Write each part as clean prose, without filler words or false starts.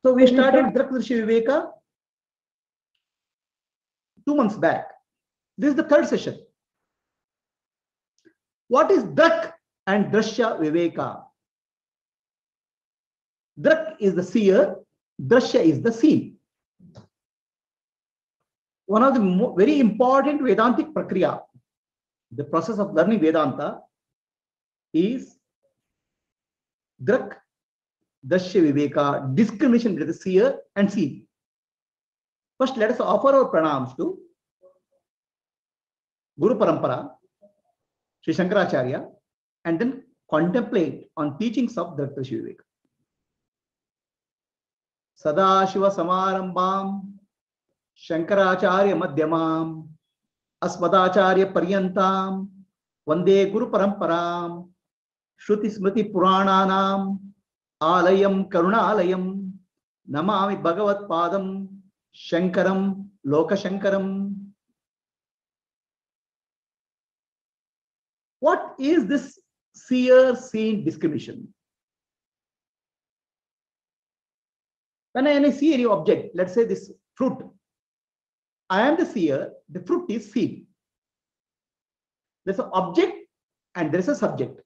So we started Drak Drishya Viveka 2 months back. This is the third session. What is Drak and Drishya Viveka? Drak is the seer, Drishya is the seen. One of the very important Vedantic prakriya, the process of learning Vedanta, is Drak, Drishya Viveka, discrimination between the seer and seen. First, let us offer our pranams to Guru Parampara, Sri Shankaracharya, and then contemplate on teachings of Drak Drishya Viveka. Sadashiva Samarambam, Shankaracharya Madhyamam, Asmadacharya Paryantam, Vande Guru Paramparam, Shruti Smriti Purananam, Alayam Karunalayam, Namami Bhagavat Padam, Shankaram Loka Shankaram. What is this seer-seen discrimination? When I see any object, let's say this fruit, I am the seer, the fruit is seen. There's an object and there's a subject.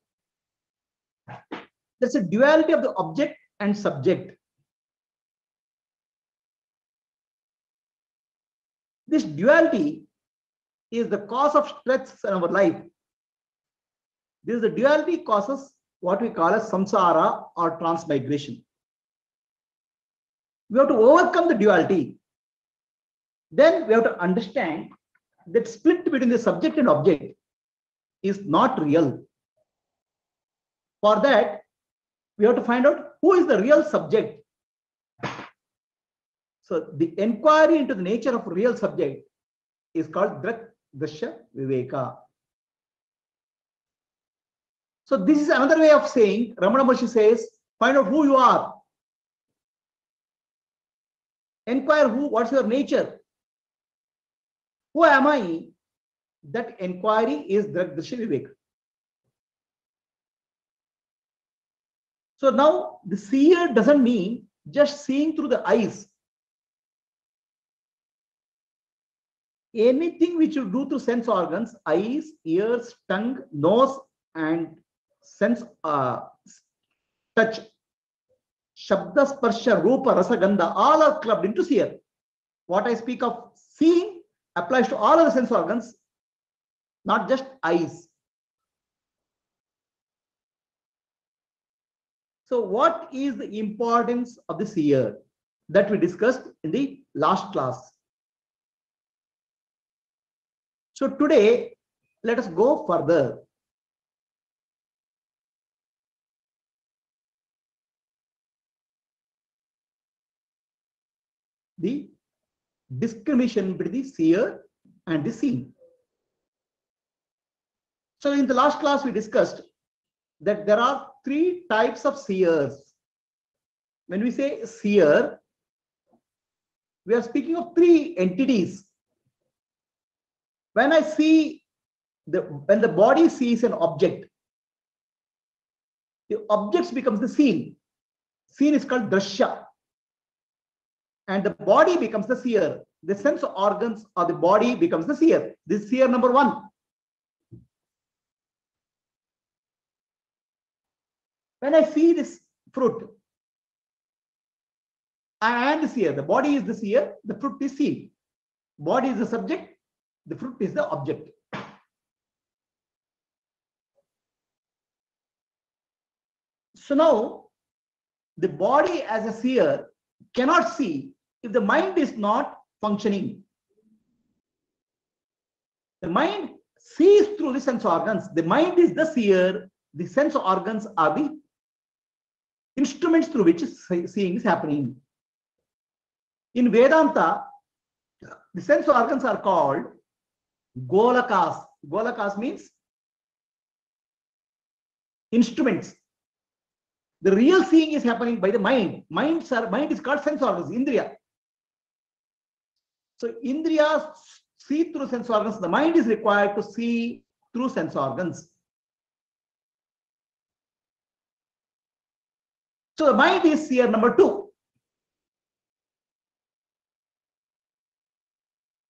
There's a duality of the object and subject. This duality is the cause of stress in our life. This is the duality causes what we call as samsara or transmigration. We have to overcome the duality. Then we have to understand that split between the subject and object is not real. For that, we have to find out who is the real subject. So the inquiry into the nature of real subject is called Drak Drishya Viveka. So this is another way of saying, Ramana Maharshi says, find out who you are. Inquire what's your nature? Who am I? That inquiry is Drak Drishya Viveka. So now the seer doesn't mean just seeing through the eyes. Anything which you do through sense organs, eyes, ears, tongue, nose, and sense touch, Shabda, Sparsha, Rupa, Rasa, Gandha, all are clubbed into seer. What I speak of seeing applies to all of the sense organs, not just eyes. So what is the importance of the seer that we discussed in the last class? So today, let us go further. The discrimination between the seer and the seen. So in the last class, we discussed that there are 3 types of seers. When we say seer, we are speaking of 3 entities. When I see when the body sees an object, the object becomes the seen. Seen is called drashya. And the body becomes the seer. The sense organs of the body becomes the seer. This is seer number 1. When I see this fruit, I am the seer. The body is the seer. The fruit is seen. Body is the subject. The fruit is the object. So now, the body as a seer cannot see if the mind is not functioning. The mind sees through the sense organs. The mind is the seer. The sense organs are the instruments through which seeing is happening. In Vedanta, the sense organs are called golakas. Golakas means instruments. The real seeing is happening by the mind. Mind is called sense organs, indriya. So indriyas see through sense organs. The mind is required to see through sense organs. So the mind is seer number 2.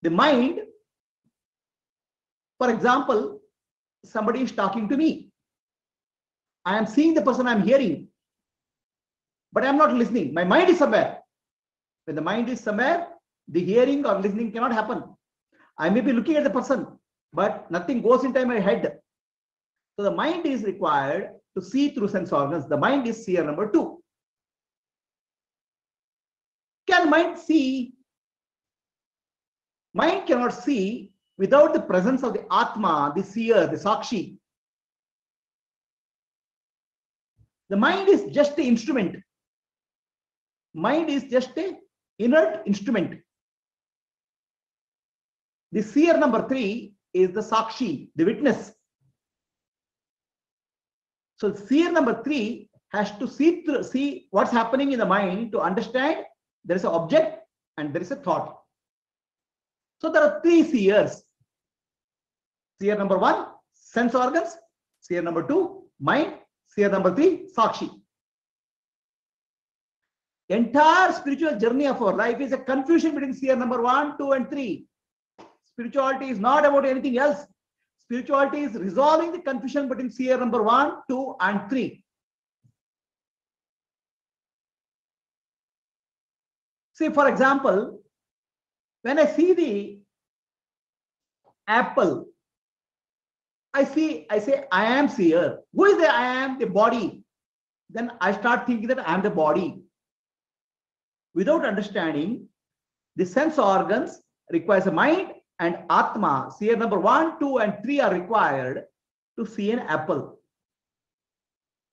The mind, for example, somebody is talking to me. I am seeing the person I am hearing, but I am not listening. My mind is somewhere. When the mind is somewhere, the hearing or listening cannot happen. I may be looking at the person, but nothing goes into my head. So the mind is required to see through sense organs. The mind is seer number 2. Can mind see? Mind cannot see without the presence of the Atma, the seer, the Sakshi. The mind is just an instrument. Mind is just an inert instrument. The seer number 3 is the Sakshi, the witness. So seer number 3 has to see what's happening in the mind to understand there is an object and there is a thought. So there are 3 seers. Seer number 1, sense organs. Seer number 2, mind. Seer number 3, Sakshi. Entire spiritual journey of our life is a confusion between seer number 1, 2, and 3. Spirituality is not about anything else. Spirituality is resolving the confusion between seer number 1, 2, and 3. See, for example, when I see the apple, I say, I am seer. Who is the I am? The body. Then I start thinking that I am the body. Without understanding, the sense organs requires a mind and Atma. Seer number 1, 2, and 3 are required to see an apple.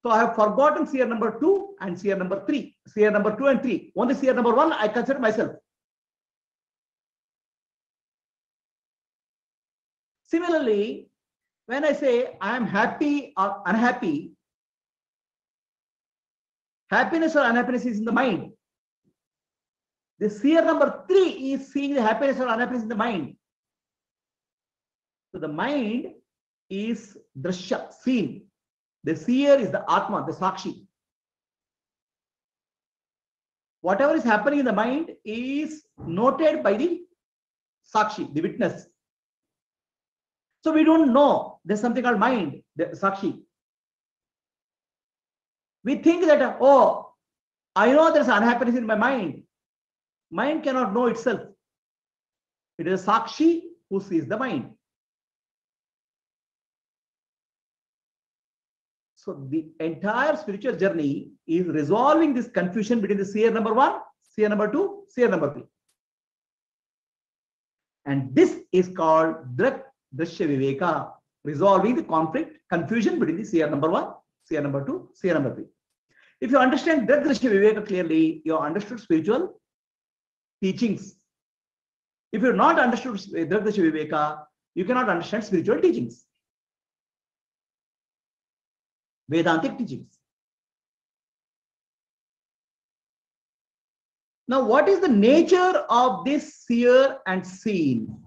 So I have forgotten seer number 2 and seer number 3. Seer number 2 and 3. Only seer number 1 I consider myself. Similarly, when I say I am happy or unhappy, happiness or unhappiness is in the mind. The seer number 3 is seeing the happiness or unhappiness in the mind. So the mind is drashya, seen. The seer is the Atma, the Sakshi. Whatever is happening in the mind is noted by the Sakshi, the witness. So we don't know there's something called mind, the Sakshi. We think that, oh, I know there's unhappiness in my mind. Mind cannot know itself. It is Sakshi who sees the mind. So the entire spiritual journey is resolving this confusion between the seer number 1, seer number 2, seer number 3. And this is called Drashya Viveka, resolving the conflict, confusion between the seer number 1, seer number 2, seer number 3. If you understand Drashya Viveka clearly, you have understood spiritual teachings. If you have not understood Drashya Viveka, you cannot understand spiritual teachings, Vedantic teachings. Now, what is the nature of this seer and seen?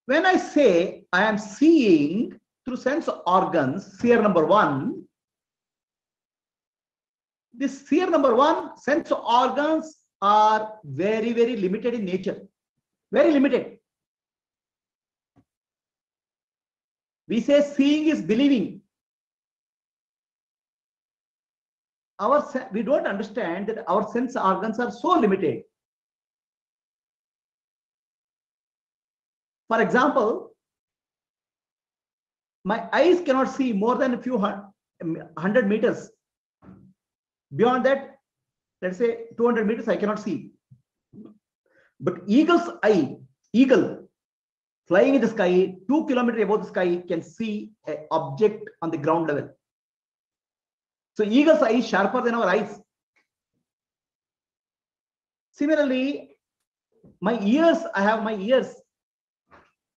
When I say I am seeing through sense organs, seer number 1, this seer number 1, sense organs are very, very limited in nature. Very limited. We say seeing is believing. We don't understand that our sense organs are so limited. For example, my eyes cannot see more than a few 100 meters. Beyond that, let's say 200 meters, I cannot see. But eagle's eye, eagle flying in the sky, 2 kilometers above the sky, can see an object on the ground level. So eagle's eye is sharper than our eyes. Similarly, my ears, I have my ears.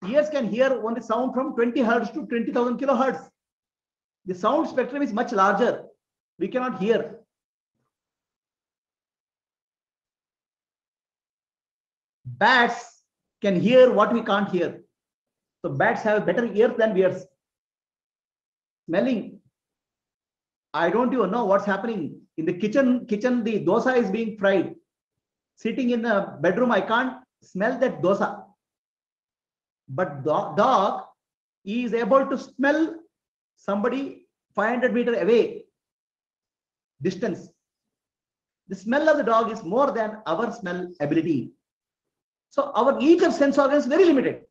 Ears can hear only sound from 20 hertz to 20,000 kilohertz. The sound spectrum is much larger. We cannot hear. Bats can hear what we can't hear. So bats have better ears than we are. Smelling. I don't even know what's happening in the kitchen. The dosa is being fried. Sitting in the bedroom, I can't smell that dosa. But dog is able to smell somebody 500 meters away distance. The smell of the dog is more than our smell ability. So our each of sense organs is very limited.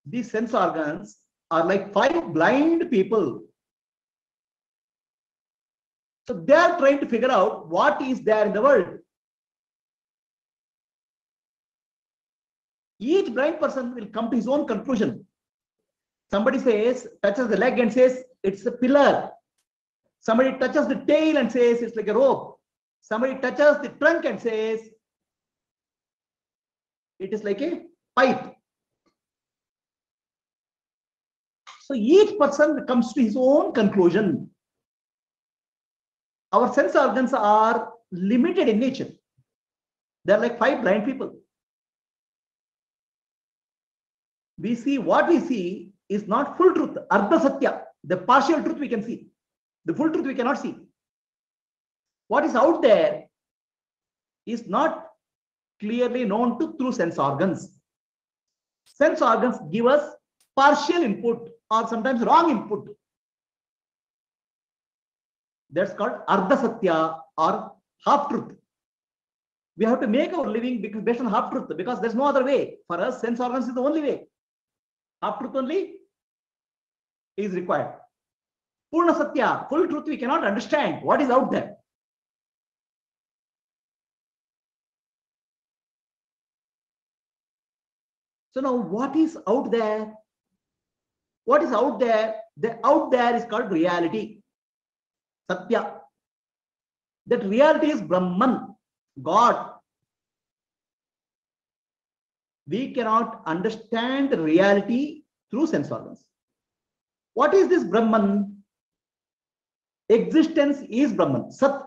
These sense organs are like 5 blind people. So they are trying to figure out what is there in the world. Each blind person will come to his own conclusion. Somebody touches the leg and says it's a pillar. Somebody touches the tail and says it's like a rope. Somebody touches the trunk and says it is like a pipe. So each person comes to his own conclusion. Our sense organs are limited in nature. They are like 5 blind people. We see what we see is not full truth, ardha satya. The partial truth we can see. The full truth we cannot see. What is out there is not clearly known through sense organs. Sense organs give us partial input or sometimes wrong input. That's called ardha satya or half truth. We have to make our living based on half truth because there's no other way. For us, sense organs is the only way. Half truth only is required. Purna satya, full truth we cannot understand what is out there. So now what is out there? What is out there? The out there is called reality. Satya. That reality is Brahman, God. We cannot understand the reality through sense organs. What is this Brahman? Existence is Brahman, Sat.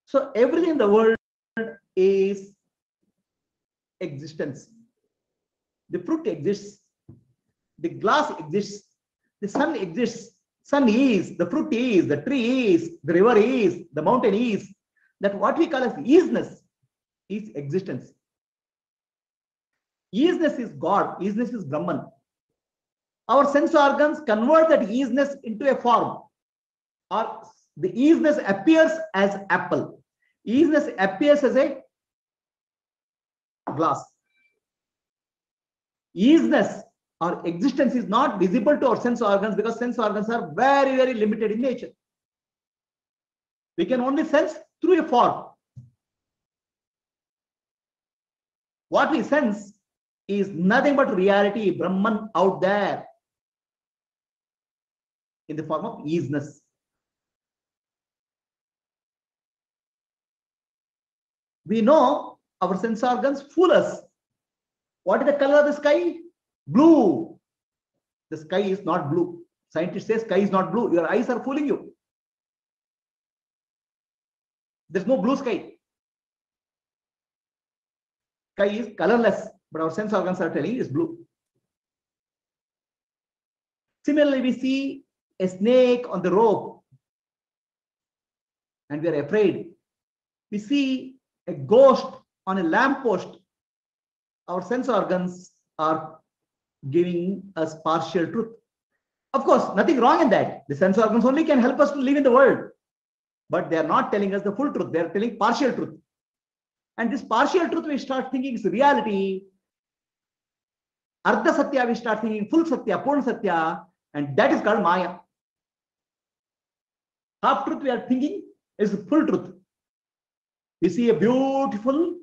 So everything in the world is existence. The fruit exists, the glass exists, the sun exists. Sun is, the fruit is, the tree is, the river is, the mountain is. That what we call as isness is existence. Isness is God, isness is Brahman. Our sense organs convert that isness into a form. Or the isness appears as apple. Isness appears as a glass. Isness or existence is not visible to our sense organs because sense organs are very, very limited in nature. We can only sense through a form. What we sense is nothing but reality, Brahman out there in the form of isness. We know our sense organs fool us. What is the color of the sky? Blue. The sky is not blue. Scientists say sky is not blue. Your eyes are fooling you. There's no blue sky. Sky is colorless, but our sense organs are telling it's blue. Similarly, we see a snake on the rope and we are afraid. We see a ghost on a lamppost. Our sense organs are giving us partial truth. Of course, nothing wrong in that. The sense organs only can help us to live in the world. But they are not telling us the full truth. They are telling partial truth. And this partial truth we start thinking is reality. Ardha Satya we start thinking full Satya, Purna Satya. And that is called Maya. Half truth we are thinking is full truth. We see a beautiful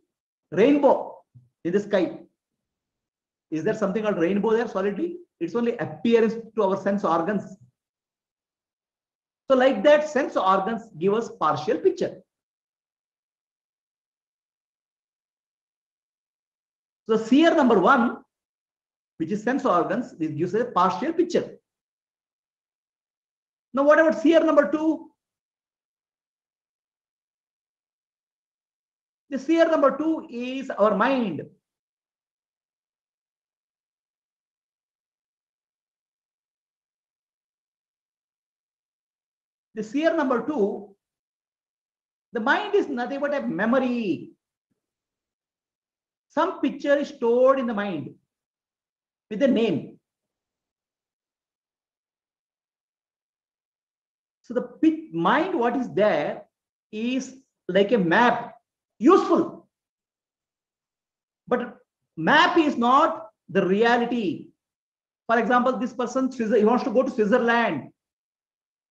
rainbow in the sky. Is there something called rainbow there solidly? It's only appearance to our sense organs. So like that, sense organs give us partial picture. So seer number 1, which is sense organs, this gives a partial picture. Now what about seer number 2? The seer number 2 is our mind. The seer number 2, the mind is nothing but a memory. Some picture is stored in the mind with a name. So the mind, what is there, is like a map, useful. But map is not the reality. For example, this person, he wants to go to Switzerland.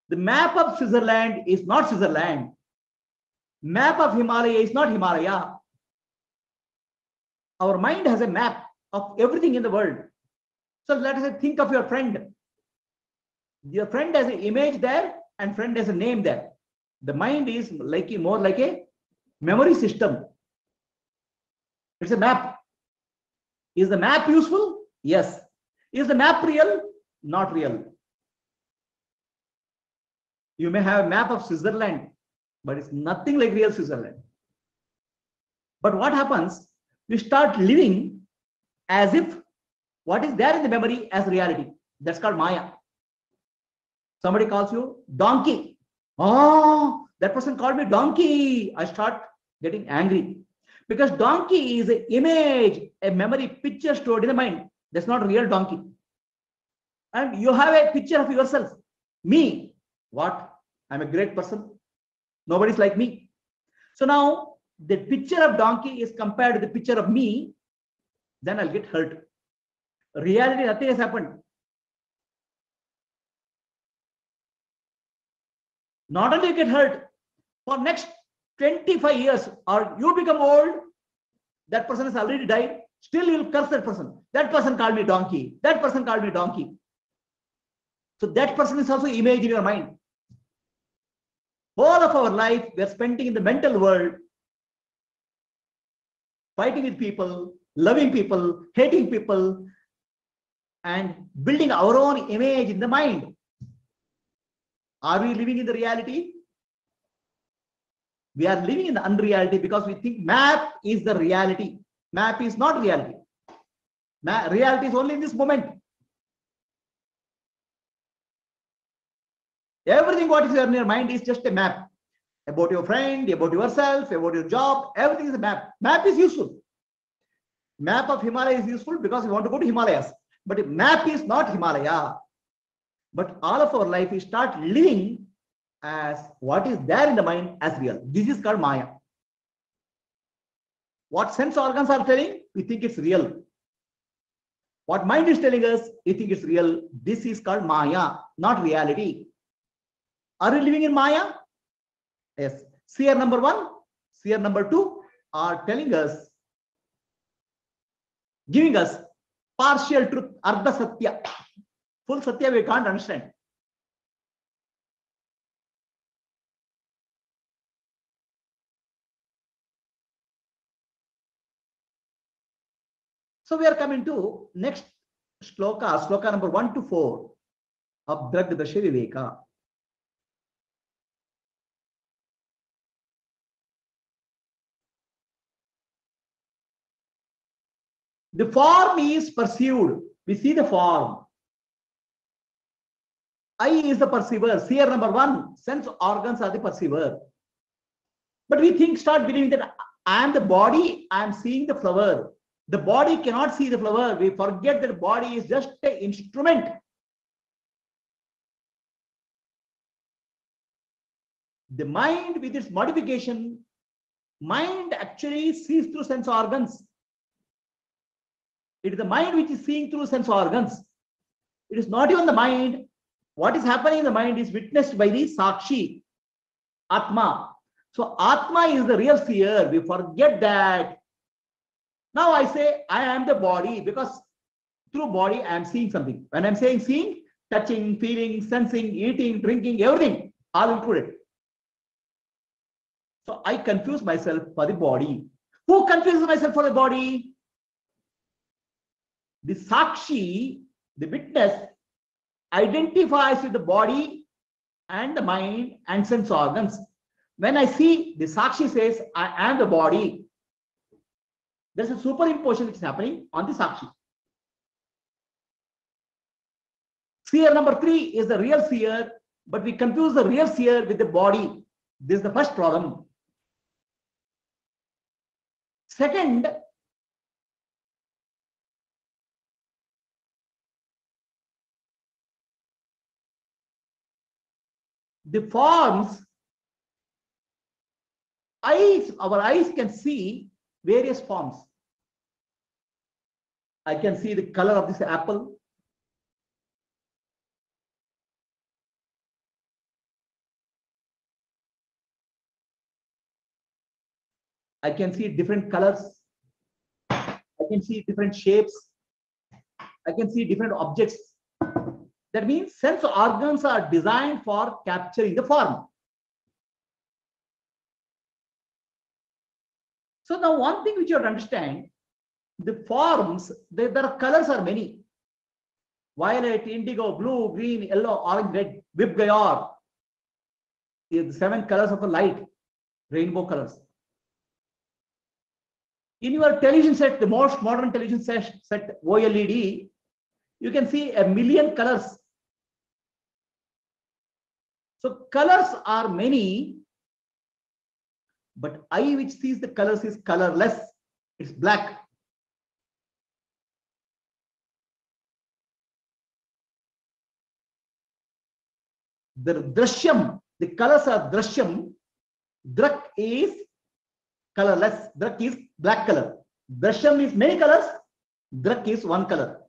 The map of Switzerland is not Switzerland. Map of Himalaya is not Himalaya. Our mind has a map of everything in the world. So let us think of your friend. Your friend has an image there and friend has a name there. The mind is more like a memory system. It's a map. Is the map useful? Yes. Is the map real? Not real. You may have a map of Switzerland, but it's nothing like real Switzerland. But what happens? We start living as if what is there in the memory as reality. That's called Maya. Somebody calls you donkey. Oh, that person called me donkey. I start getting angry because donkey is an image, a memory picture stored in the mind. That's not a real donkey. And you have a picture of yourself. Me. What? I'm a great person. Nobody's like me. So now the picture of donkey is compared to the picture of me, then I'll get hurt. Reality, nothing has happened. Not only you get hurt, for next 25 years, or you become old, that person has already died, still you'll curse that person. That person called me donkey. That person called me donkey. So that person is also image in your mind. All of our life, we are spending in the mental world, fighting with people, loving people, hating people, and building our own image in the mind. Are we living in the reality? We are living in the unreality because we think map is the reality. Map is not reality. Reality is only in this moment. Everything what is in your mind is just a map. About your friend, about yourself, about your job, everything is a map. Map is useful. Map of Himalaya is useful because you want to go to Himalayas. But map is not Himalaya. But all of our life, we start living as what is there in the mind as real. This is called Maya. What sense organs are telling, we think it's real. What mind is telling us, we think it's real. This is called Maya, not reality. Are we living in Maya? Yes. Seer number 1, seer number 2 are telling us, giving us partial truth, Ardha Satya. Full Satya we can't understand. So we are coming to next shloka, shloka number 1 to 4 of Dragdasha Viveka. The form is perceived. We see the form. I is the perceiver. Seer number 1, sense organs are the perceiver. But we start believing that I am the body, I am seeing the flower. The body cannot see the flower. We forget that the body is just an instrument. The mind with its modification, mind actually sees through sense organs. It is the mind which is seeing through sense organs. It is not even the mind. What is happening in the mind is witnessed by the Sakshi, Atma. So Atma is the real seer. We forget that. Now I say I am the body because through body I am seeing something. When I am saying seeing, touching, feeling, sensing, eating, drinking, everything, all included. So I confuse myself for the body. Who confuses myself for the body? The Sakshi, the witness, identifies with the body and the mind and sense organs. When I see, the Sakshi says, I am the body. There's a superimposition which is happening on the Sakshi. Seer number 3 is the real seer. but we confuse the real seer with the body. This is the first problem. Second, the forms, our eyes can see various forms. I can see the color of this apple. I can see different colors. I can see different shapes. I can see different objects. That means sense organs are designed for capturing the form. So now one thing which you have to understand, the forms, there are colors are many. Violet, indigo, blue, green, yellow, orange, red, vibgyor. The 7 colors of the light, rainbow colors. In your television set, the most modern television set OLED, you can see 1,000,000 colors. So colors are many, but eye which sees the colors is colorless. It's black. The drishyam, the colors are drishyam. Drak is colorless. Drak is black color. Drishyam is many colors. Drak is one color.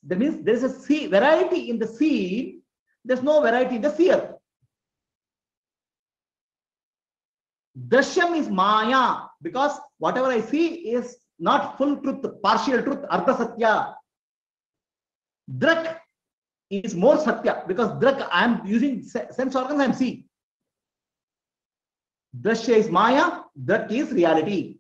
That means there is a variety in the scene. There's no variety in the seer. Drishyam is maya, because whatever I see is not full truth, partial truth, ardha satya. Drak is more satya, because drak I am using sense organs, I am seeing. Drashya is maya, drak is reality.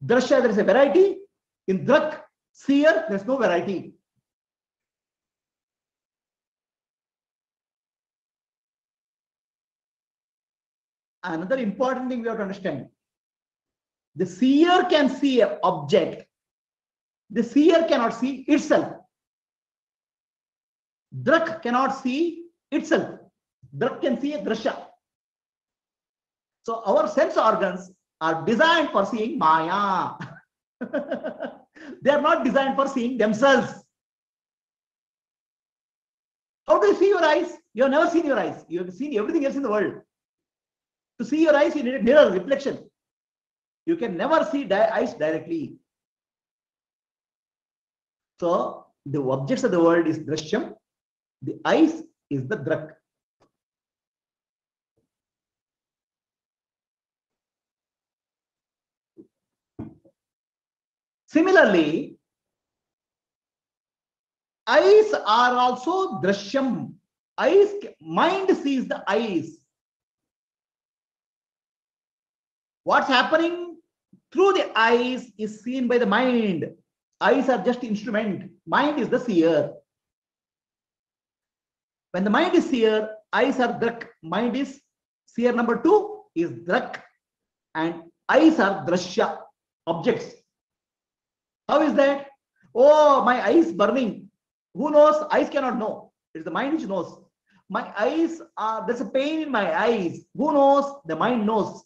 Drashya, there is a variety. In drak, seer, there is no variety. Another important thing we have to understand. The seer can see an object. The seer cannot see itself. Drak cannot see itself. Drak can see a drashya. So our sense organs are designed for seeing maya. They are not designed for seeing themselves. How do you see your eyes? You have never seen your eyes. You have seen everything else in the world. To see your eyes, you need a mirror reflection. You can never see eyes directly. So the objects of the world is drishyam. The eyes is the drak. Similarly, eyes are also drishyam. Eyes, mind sees the eyes. What's happening through the eyes is seen by the mind. Eyes are just instrument. Mind is the seer. When the mind is seer, eyes are drak. Mind is seer number 2 is drak, and eyes are drashya, objects. How is that? Oh, my eyes burning. Who knows? Eyes cannot know. It's the mind which knows. My eyes are, there's a pain in my eyes. Who knows? The mind knows.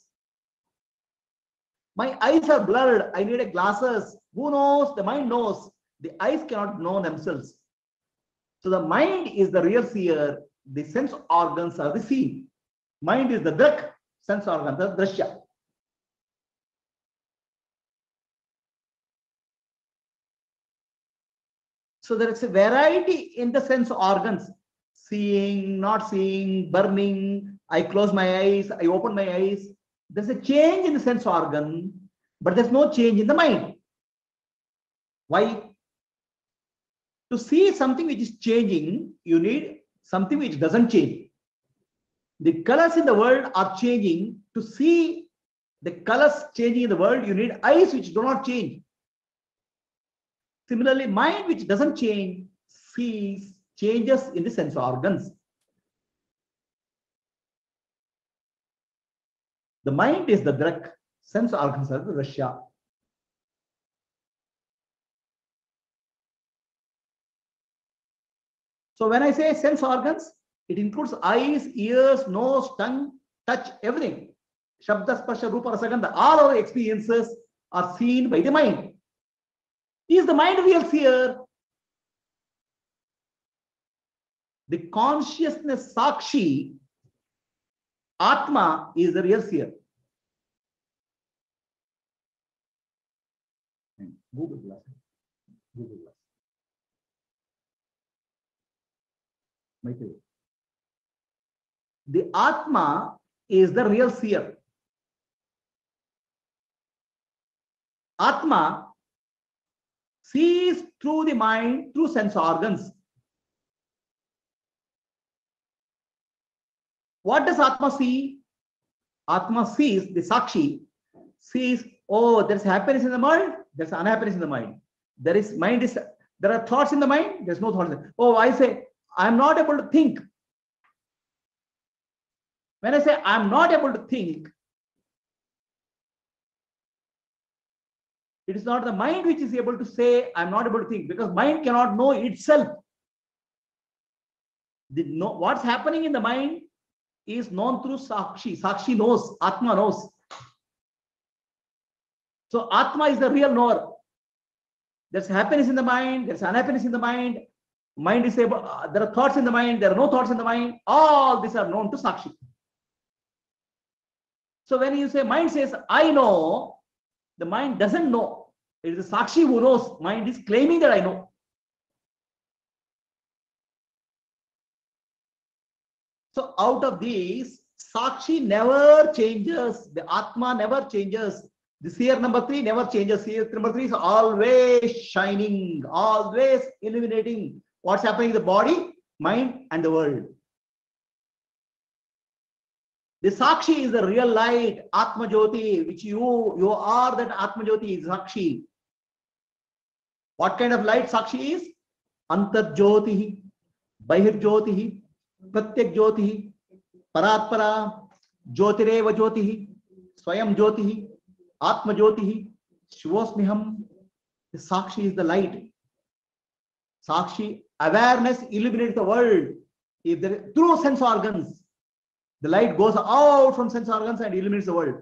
My eyes are blurred. I need a glasses. Who knows? The mind knows. The eyes cannot know themselves. So the mind is the real seer. The sense organs are the seen. Mind is the drak. Sense organs are drashya. So there is a variety in the sense organs. Seeing, not seeing, burning. I close my eyes. I open my eyes. There's a change in the sense organ, but there's no change in the mind. Why? To see something which is changing, you need something which doesn't change. The colors in the world are changing. To see the colors changing in the world, you need eyes which do not change. Similarly, mind which doesn't change sees changes in the sense organs. The mind is the drak, sense organs are the drashya. So when I say sense organs, it includes eyes, ears, nose, tongue, touch, everything. Shabda, Sparsha, Rupa, Rasagandha, all our experiences are seen by the mind. Is the mind real seer? The consciousness Sakshi, Atma, is the real seer. Google Glass. Google Glass. The Atma is the real seer. Atma sees through the mind, through sense organs. What does Atma see? Atma sees, the Sakshi sees, oh, there's happiness in the mind, there's unhappiness in the mind. There are thoughts in the mind, there's no thoughts. Oh, I say, I'm not able to think. When I say I'm not able to think, it is not the mind which is able to say I'm not able to think, because mind cannot know itself. What's happening in the mind is known through Sakshi. Sakshi knows, Atma knows. So Atma is the real knower. There's happiness in the mind, there's unhappiness in the mind. Mind is able, there are thoughts in the mind, there are no thoughts in the mind. All these are known to Sakshi. So when you say mind says, I know, the mind doesn't know. It is the Sakshi who knows. Mind is claiming that I know. So out of these, Sakshi never changes. The Atma never changes. The seer number 3 never changes. Seer number 3 is always shining, always illuminating what's happening in the body, mind, and the world. The Sakshi is the real light, Atma Jyoti, which you are that Atma Jyoti is Sakshi. What kind of light Sakshi is? Antar Jyoti, Bahir Jyoti, Pratyak Jyoti, Paratpara, Jyotireva Jyoti, Swayam Jyoti, Atma Jyoti, Shivosmiham. The Sakshi is the light. Sakshi, awareness illuminates the world. If there, through sense organs, the light goes out from sense organs and illuminates the world.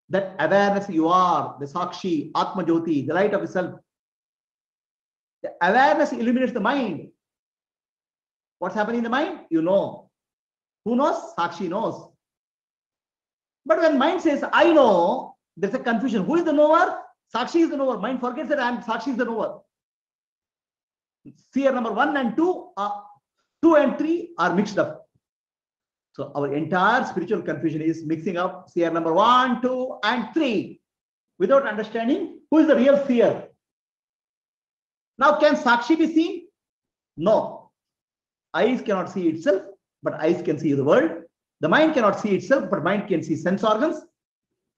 That awareness you are, the Sakshi, Atma Jyoti, the light of the self. The awareness illuminates the mind. What's happening in the mind? You know. Who knows? Sakshi knows. But when mind says, I know, there's a confusion. Who is the knower? Sakshi is the knower. Mind forgets that Sakshi is the knower. Seer number 1 and 2 and 3 are mixed up. So our entire spiritual confusion is mixing up seer number 1, 2, and 3 without understanding who is the real seer. Now, can Sakshi be seen? No. Eyes cannot see itself, but eyes can see the world. The mind cannot see itself, but mind can see sense organs.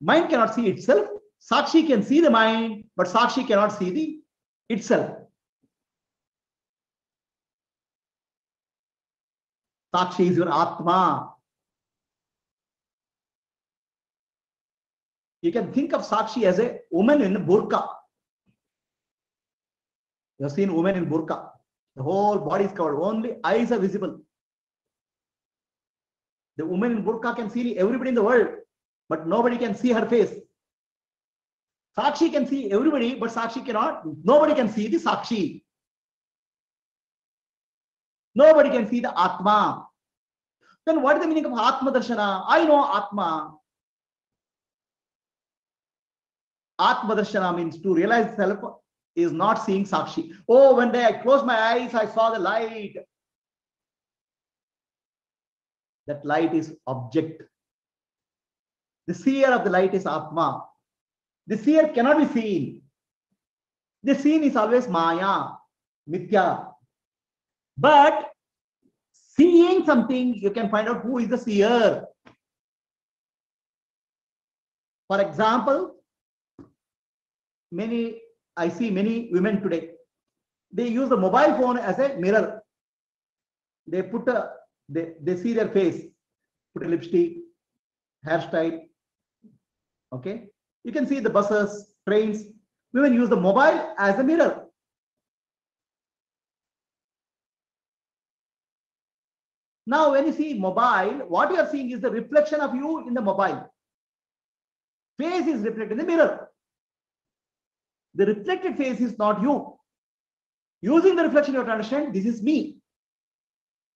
Mind cannot see itself. Sakshi can see the mind, but Sakshi cannot see the itself. Sakshi is your Atma. You can think of Sakshi as a woman in burqa. You have seen women in burqa. The whole body is covered. Only eyes are visible. The woman in burqa can see everybody in the world, but nobody can see her face. Sakshi can see everybody, but Sakshi cannot. Nobody can see the Sakshi. Nobody can see the Atma. Then what is the meaning of Atma Darshana? I know Atma. Atma Darshana means to realize self is not seeing Sakshi. Oh, one day I closed my eyes, I saw the light. That light is object. The seer of the light is Atma. The seer cannot be seen. The seen is always Maya, Mithya. But seeing something, you can find out who is the seer. For example, I see many women today. They use the mobile phone as a mirror. They see their face, put a lipstick, hairstyle. Okay, you can see the buses, trains. Women use the mobile as a mirror. Now, when you see mobile, what you are seeing is the reflection of you in the mobile. Face is reflected in the mirror. The reflected face is not you. Using the reflection, you have to understand this is me.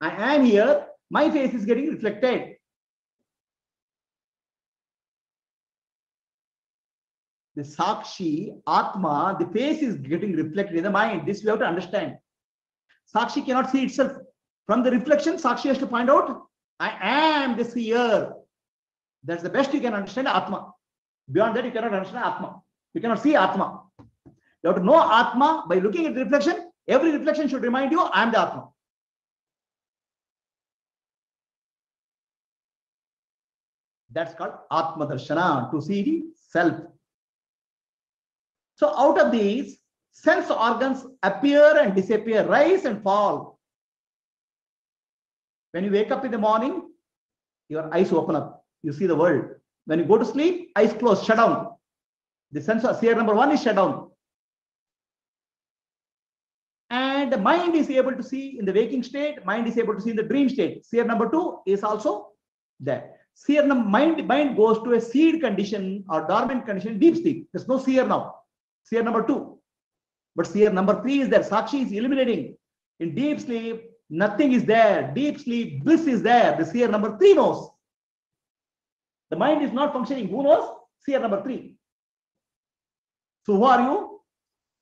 I am here. My face is getting reflected. The Sakshi, Atma, the face is getting reflected in the mind. This we have to understand. Sakshi cannot see itself. From the reflection, Sakshi has to find out, I am the seer. That's the best you can understand Atma. Beyond that, you cannot understand Atma. You cannot see Atma. You have to know Atma by looking at the reflection. Every reflection should remind you, I am the Atma. That's called Atma Darshana, to see the self. So out of these, sense organs appear and disappear, rise and fall. When you wake up in the morning, your eyes open up. You see the world. When you go to sleep, eyes closed, shut down. The sense of seer number 1 is shut down. And the mind is able to see in the waking state, mind is able to see in the dream state. Seer number 2 is also there. Seer mind goes to a seed condition or dormant condition, deep sleep. There's no seer now. Seer number 2. But seer number 3 is there. Sakshi is illuminating. In deep sleep, nothing is there. Deep sleep, bliss is there. The seer number 3 knows. The mind is not functioning. Who knows? Seer number 3. So who are you?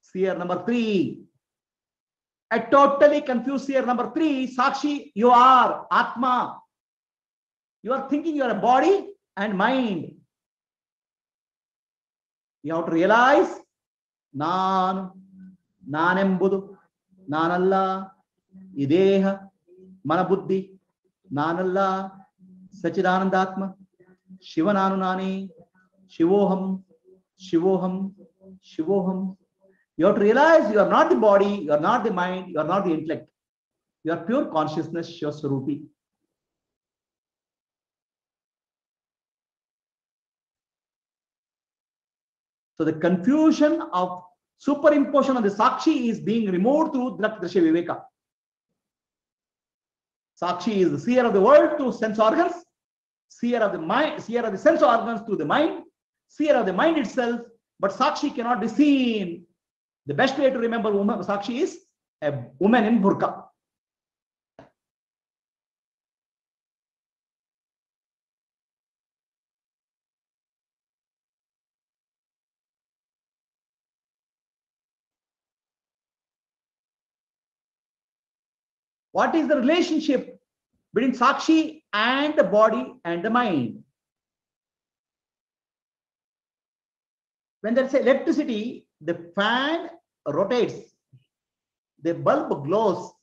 Seer number 3. A totally confused seer number 3. Sakshi, you are Atma. You are thinking you are a body and mind. You have to realize, Nanembudu, Nanalla, Ideha, Manabuddhi, Nanalla, Sachidanandatma, Shivananu Nani, Shivoham, Shivoham, Shivoham. You have to realize you are not the body, you are not the mind, you are not the intellect. You are pure consciousness, Shiva Swarupi. So the confusion of superimposition of the Sakshi is being removed through Drakdrisha Viveka. Sakshi is the seer of the world through sense organs, seer of the mind, seer of the sense organs through the mind, seer of the mind itself, but Sakshi cannot be seen. The best way to remember Sakshi is a woman in burqa. What is the relationship between Sakshi and the body and the mind? When there is electricity, the fan rotates, the bulb glows,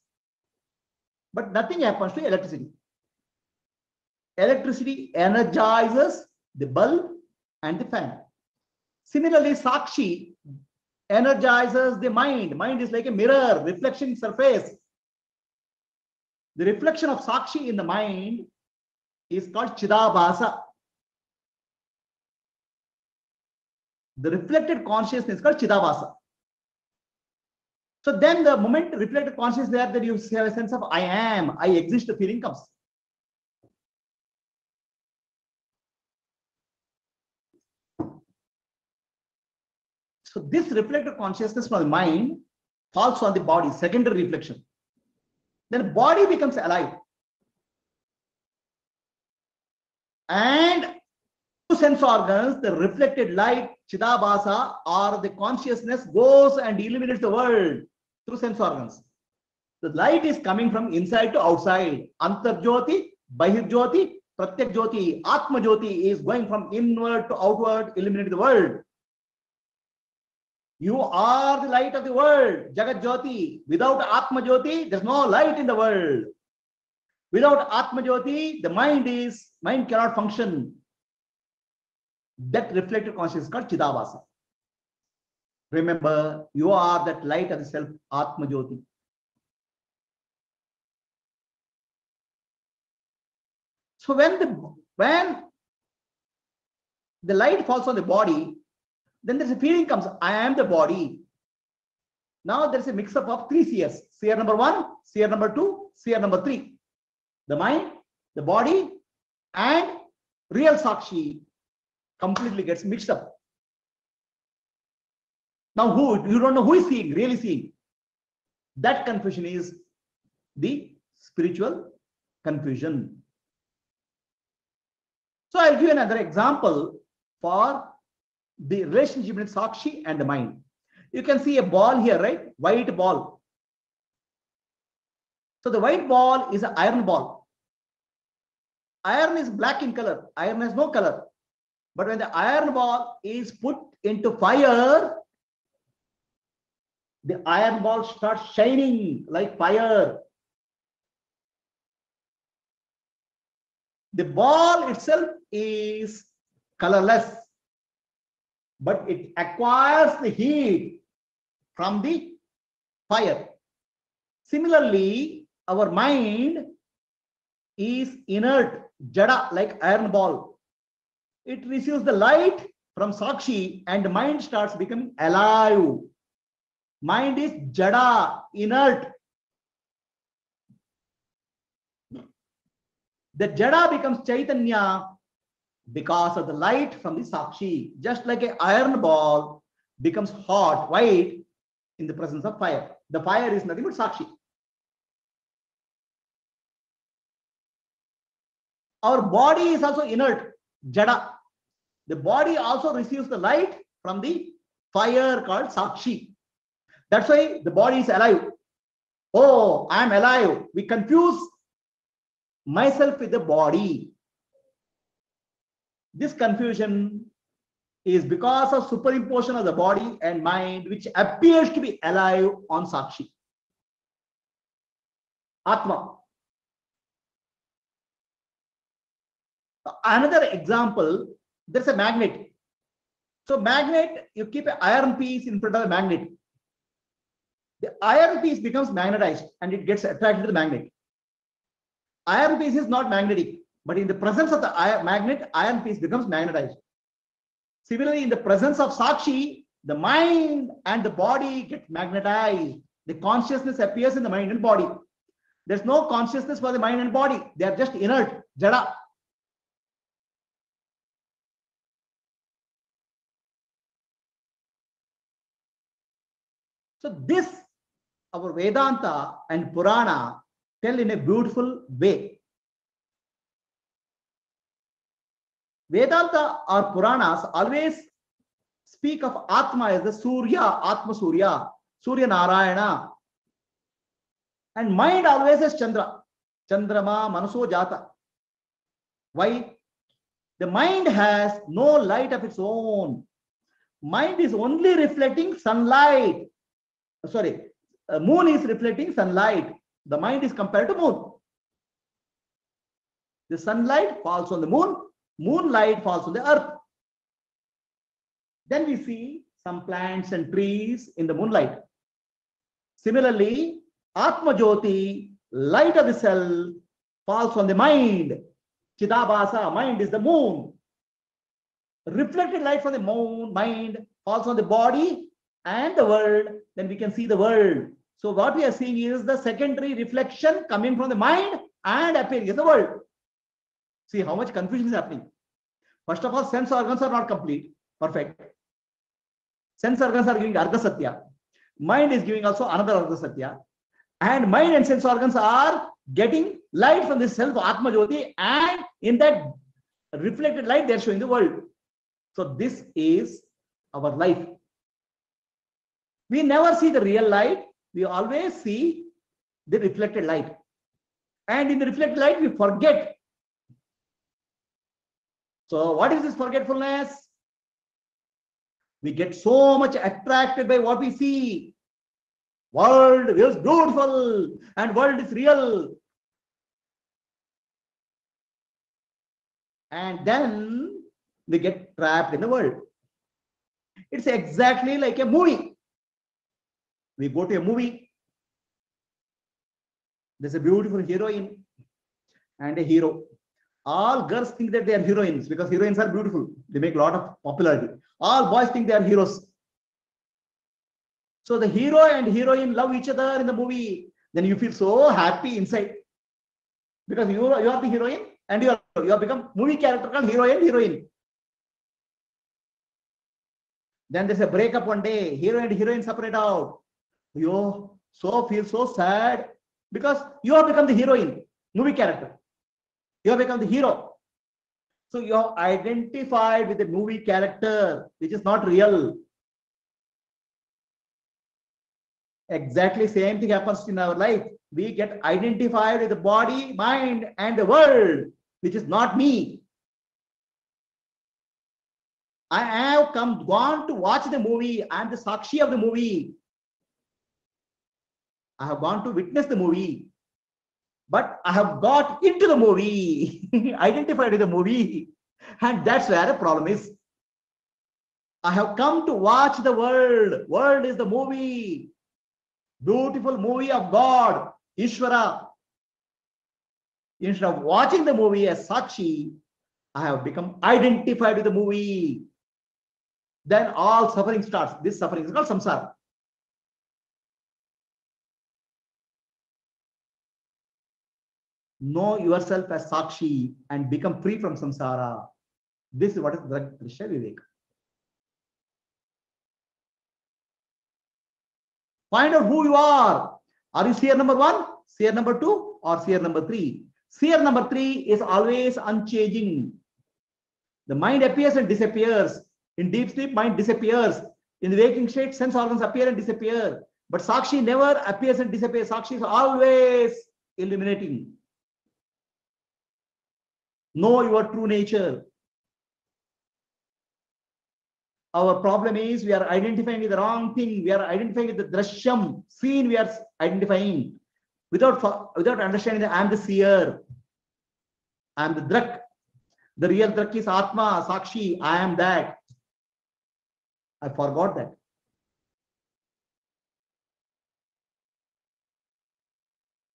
but nothing happens to electricity. Electricity energizes the bulb and the fan. Similarly, Sakshi energizes the mind. Mind is like a mirror, reflection surface. The reflection of Sakshi in the mind is called Chidabhasa. The reflected consciousness is called Chidabhasa. So then the moment reflected consciousness there, that you have a sense of I am, I exist, the feeling comes. So this reflected consciousness from the mind falls on the body, secondary reflection. Then body becomes alive. And sense organs, the reflected light, Chidabhasa, or the consciousness goes and illuminates the world through sense organs. The light is coming from inside to outside. Antarjyoti, Bahirjyoti, Pratyak Jyoti, Atma Jyoti is going from inward to outward, illuminating the world. You are the light of the world, Jagat Jyoti. Without Atma Jyoti, there's no light in the world. Without Atma Jyoti, the mind cannot function. That reflected consciousness is called Chidabhasa. Remember, you are that light of the self, Atma Jyoti. So when the light falls on the body, then there's a feeling comes, I am the body. Now there's a mix-up of 3 seers. Seer number 1, seer number 2, seer number 3. the mind, the body, and real Sakshi completely gets mixed up. Now, you don't know who is seeing, really seeing. That confusion is the spiritual confusion. So I'll give you another example for the relationship between Sakshi and the mind. You can see a ball here, right? White ball. So the white ball is an iron ball. Iron is black in color. Iron has no color. But when the iron ball is put into fire, the iron ball starts shining like fire. The ball itself is colorless, but it acquires the heat from the fire. Similarly, our mind is inert, jada, like iron ball. It receives the light from Sakshi and the mind starts becoming alive. Mind is jada, inert. The jada becomes Chaitanya because of the light from the Sakshi. Just like an iron ball becomes hot, white in the presence of fire. The fire is nothing but Sakshi. Our body is also inert, jada. The body also receives the light from the fire called Sakshi. That's why the body is alive. Oh, I'm alive. We confuse myself with the body. This confusion is because of superimposition of the body and mind, which appears to be alive on Sakshi. Atma. Another example, there's a magnet. So magnet, you keep an iron piece in front of a magnet. The iron piece becomes magnetized and it gets attracted to the magnet. Iron piece is not magnetic, but in the presence of the magnet, iron piece becomes magnetized. Similarly, in the presence of Sakshi, the mind and the body get magnetized. The consciousness appears in the mind and body. There's no consciousness for the mind and body. They are just inert, jada. So this, our Vedanta and Purana tell in a beautiful way. Vedanta or Puranas always speak of Atma as the Surya, Atma Surya, Surya Narayana. And mind always is Chandra, Chandrama Manaso Jata. Why? The mind has no light of its own. Mind is only reflecting sunlight. Sorry, moon is reflecting sunlight. The mind is compared to moon. The sunlight falls on the moon, moonlight falls on the earth. Then we see some plants and trees in the moonlight. Similarly, Atma Jyoti, light of the self, falls on the mind. Chidabhasa, mind is the moon. Reflected light from the moon, mind, falls on the body and the world. Then we can see the world. So what we are seeing is the secondary reflection coming from the mind and appearing in the world. See how much confusion is happening. First of all, sense organs are not complete, perfect. Sense organs are giving Arga Satya. Mind is giving also another Arga Satya. And mind and sense organs are getting light from the self Atma Jyoti, and in that reflected light they are showing the world. So this is our life. We never see the real light. We always see the reflected light. And in the reflected light, we forget. So what is this forgetfulness? We get so much attracted by what we see. World is beautiful and world is real. And then we get trapped in the world. It's exactly like a movie. We go to a movie. There's a beautiful heroine and a hero. All girls think that they are heroines because heroines are beautiful. They make a lot of popularity. All boys think they are heroes. So the hero and heroine love each other in the movie. Then you feel so happy inside. because you are the heroine and you have become movie character called heroine. Then there's a breakup one day, hero and heroine separate out. You feel so sad because you have become the heroine, movie character. You have become the hero. So you are identified with the movie character, which is not real. Exactly same thing happens in our life. We get identified with the body, mind, and the world, which is not me. I have gone to watch the movie. I am the Sakshi of the movie. I have gone to witness the movie. But I have got into the movie, identified with the movie. And that's where the problem is. I have come to watch the world. World is the movie. Beautiful movie of God, Ishvara. Instead of watching the movie as Sakshi, I have become identified with the movie. Then all suffering starts. This suffering is called samsara. Know yourself as Sakshi and become free from samsara. This is what is Drishya Vivek. Find out who you are. Are you seer number 1, seer number 2, or seer number 3? Seer number 3 is always unchanging. The mind appears and disappears. In deep sleep, mind disappears. In the waking state, sense organs appear and disappear. But Sakshi never appears and disappears. Sakshi is always illuminating. Know your true nature. Our problem is we are identifying with the wrong thing. We are identifying with the drashyam, scene we are identifying. Without understanding that I am the seer. I am the drak. The real drak is Atma, Sakshi. I am that. I forgot that.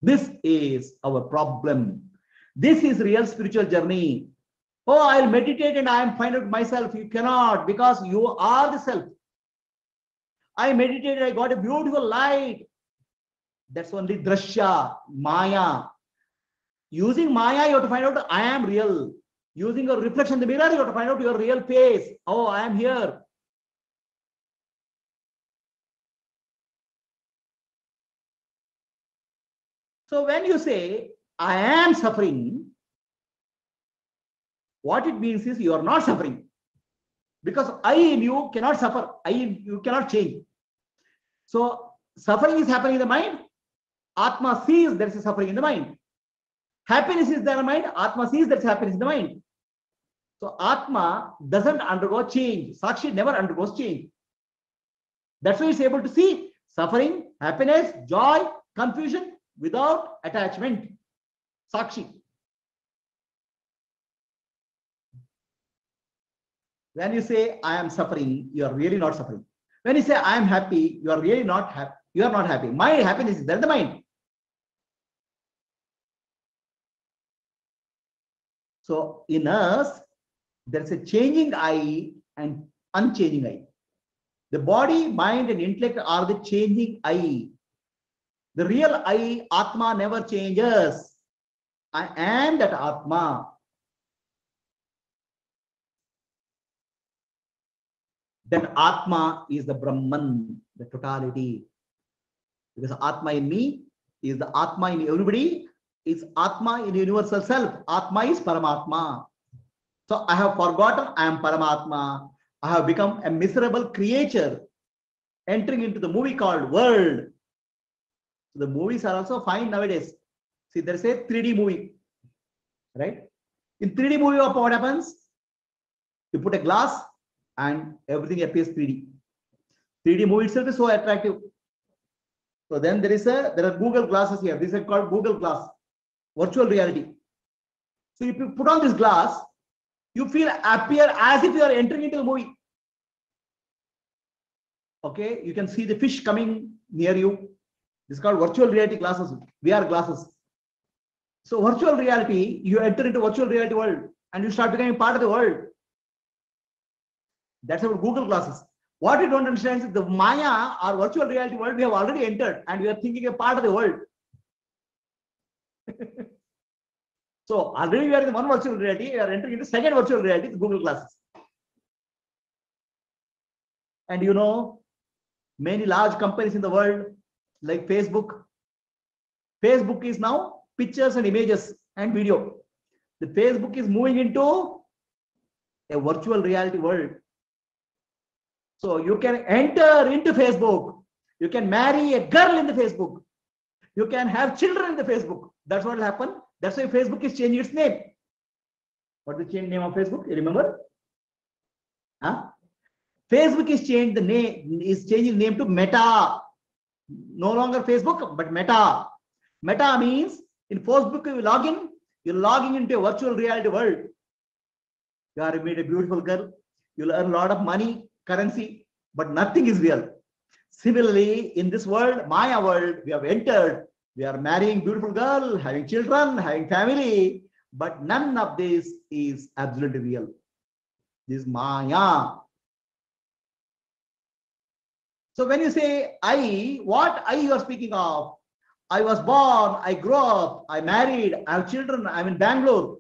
This is our problem. This is real spiritual journey. Oh, I'll meditate and I am find out myself. You cannot, because you are the self. I meditated, I got a beautiful light. That's only drashya, maya. Using maya, you have to find out I am real. Using a reflection in the mirror, you have to find out your real face. Oh, I am here. So when you say, I am suffering, what it means is you are not suffering. Because I in you cannot suffer. I in you cannot change. So suffering is happening in the mind. Atma sees there is a suffering in the mind. Happiness is there in the mind. Atma sees there is happiness in the mind. So Atma doesn't undergo change. Sakshi never undergoes change. That's why it's able to see suffering, happiness, joy, confusion without attachment. Sakshi. When you say I am suffering, you are really not suffering. When you say I am happy, you are really not happy. You are not happy. My happiness is there in the mind. So in us, there is a changing I and unchanging I. The body, mind, and intellect are the changing I. The real I, Atma, never changes. I am that Atma. That Atma is the Brahman, the totality. Because Atma in me is the Atma in everybody, is Atma in universal self. Atma is Paramatma. So I have forgotten I am Paramatma. I have become a miserable creature entering into the movie called world. So the movies are also fine nowadays. See, there is a 3D movie, right? In 3D movie, what happens? You put a glass and everything appears 3D. 3D movie itself is so attractive. So then there are Google glasses here. This is called Google Glass, virtual reality. So if you put on this glass, you feel appear as if you are entering into the movie. Okay, you can see the fish coming near you. This is called virtual reality glasses, VR glasses. So virtual reality, you enter into virtual reality world and you start becoming part of the world. That's about Google glasses. What you don't understand is the Maya or virtual reality world we have already entered and we are thinking a part of the world. So already we are in one virtual reality, we are entering into second virtual reality, Google Glasses. And you know, many large companies in the world, like Facebook. Facebook is now pictures and images and video. The Facebook is moving into a virtual reality world. So you can enter into Facebook. You can marry a girl in the Facebook. You can have children in the Facebook. That's what will happen. That's why Facebook is changing its name. What is the change name of Facebook? You remember? Huh? Facebook is changing the name, is changing name to Meta. No longer Facebook, but Meta. Meta means in Facebook you log in, you're logging into a virtual reality world. You are meet a beautiful girl, you'll earn a lot of money, currency, but nothing is real. Similarly, in this world, Maya world, we have entered. We are marrying beautiful girl, having children, having family, but none of this is absolutely real. This is Maya. So when you say I, what I you are speaking of? I was born, I grew up, I married, I have children, I'm in Bangalore.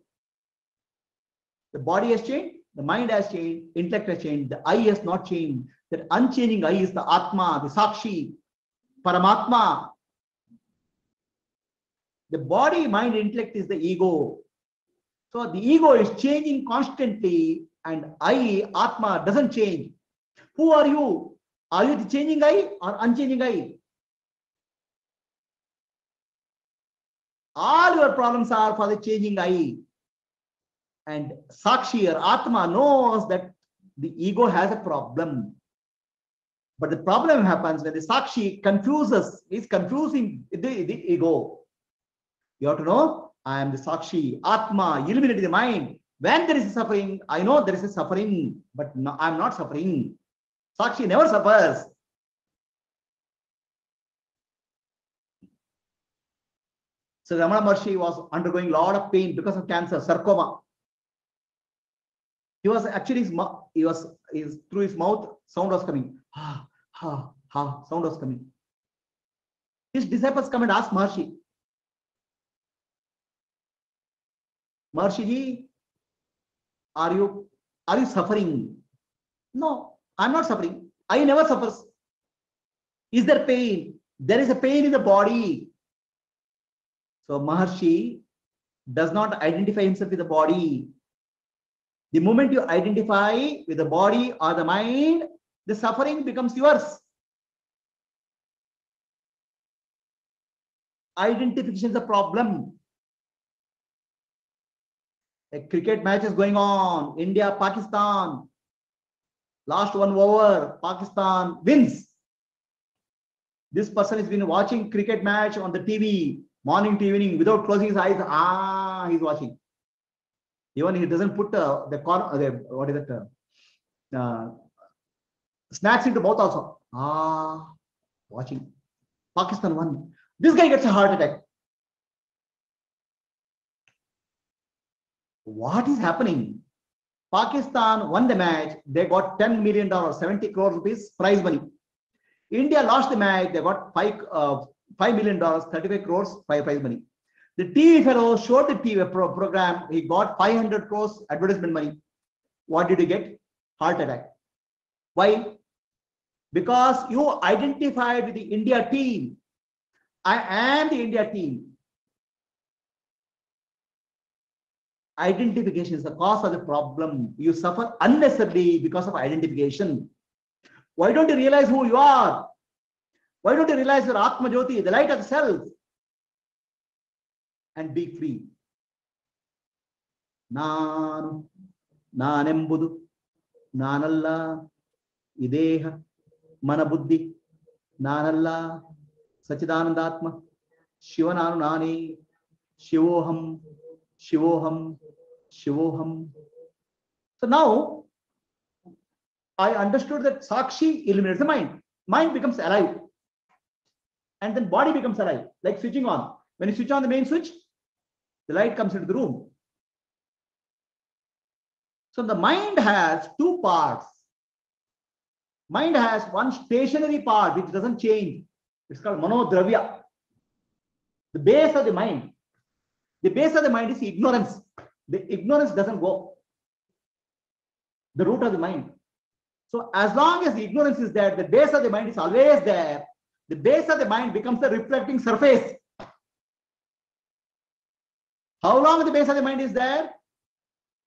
The body has changed, the mind has changed, intellect has changed, the I has not changed. That unchanging I is the Atma, the Sakshi, Paramatma. The body, mind, intellect is the ego. So the ego is changing constantly, and I, Atma, doesn't change. Who are you? Are you the changing I or unchanging I? All your problems are for the changing I. And Sakshi or Atma knows that the ego has a problem. But the problem happens when the Sakshi confuses, is confusing the ego. You have to know, I am the Sakshi, Atma, illuminate the mind. When there is a suffering, I know there is a suffering, but no, I am not suffering. Sakshi never suffers. So Ramana Maharshi was undergoing a lot of pain because of cancer, sarcoma. He was actually, through his mouth, sound was coming. Ha, ha, ha, sound was coming. His disciples come and ask Maharshi, Maharshi ji, are you suffering? No, I'm not suffering. I never suffers. Is there pain? There is a pain in the body. So Maharshi does not identify himself with the body. The moment you identify with the body or the mind, the suffering becomes yours. Identification is a problem. A cricket match is going on. India, Pakistan. Last 1 over, Pakistan wins. This person has been watching cricket match on the TV, morning to evening, without closing his eyes. He's watching. Even he doesn't put what is it? Snacks into mouth also. Watching. Pakistan won. This guy gets a heart attack. What is happening? Pakistan won the match. They got $10 million, 70 crore rupees prize money. India lost the match. They got $5 million, 35 crores prize money. The TV fellow showed the TV program. He got 500 crores advertisement money. What did he get? Heart attack. Why? Because you identified with the India team. I am the India team. Identification is the cause of the problem. You suffer unnecessarily because of identification. Why don't you realize who you are? Why don't you realize your Atma Jyoti, the light of the self, and be free? Nanu, nanembudu, nanalla, ideha, manabuddhi, nanalla, Sachidanandatma, Shivananu nani, Shivoham, Shivoham, Shivoham. So now I understood that Sakshi eliminates the mind. Mind becomes alive. And then body becomes alive, like switching on. When you switch on the main switch, the light comes into the room. So the mind has 2 parts. Mind has one stationary part which doesn't change. It's called Manodravya, the base of the mind. The base of the mind is ignorance. The ignorance doesn't go. The root of the mind. So as long as the ignorance is there, the base of the mind is always there. The base of the mind becomes the reflecting surface. How long the base of the mind is there?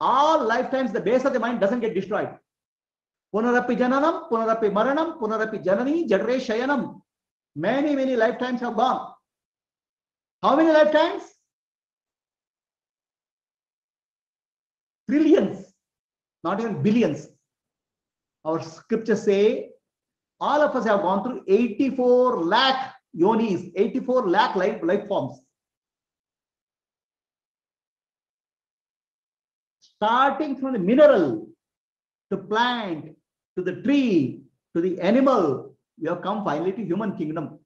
All lifetimes the base of the mind doesn't get destroyed. Punarapi jananam, punarapi maranam, punarapi janani, jadre shayanam. Many lifetimes have gone. How many lifetimes? Trillions, not even billions. Our scriptures say all of us have gone through 84 lakh yonis, 84 lakh life forms. Starting from the mineral, to plant, to the tree, to the animal, we have come finally to human kingdom.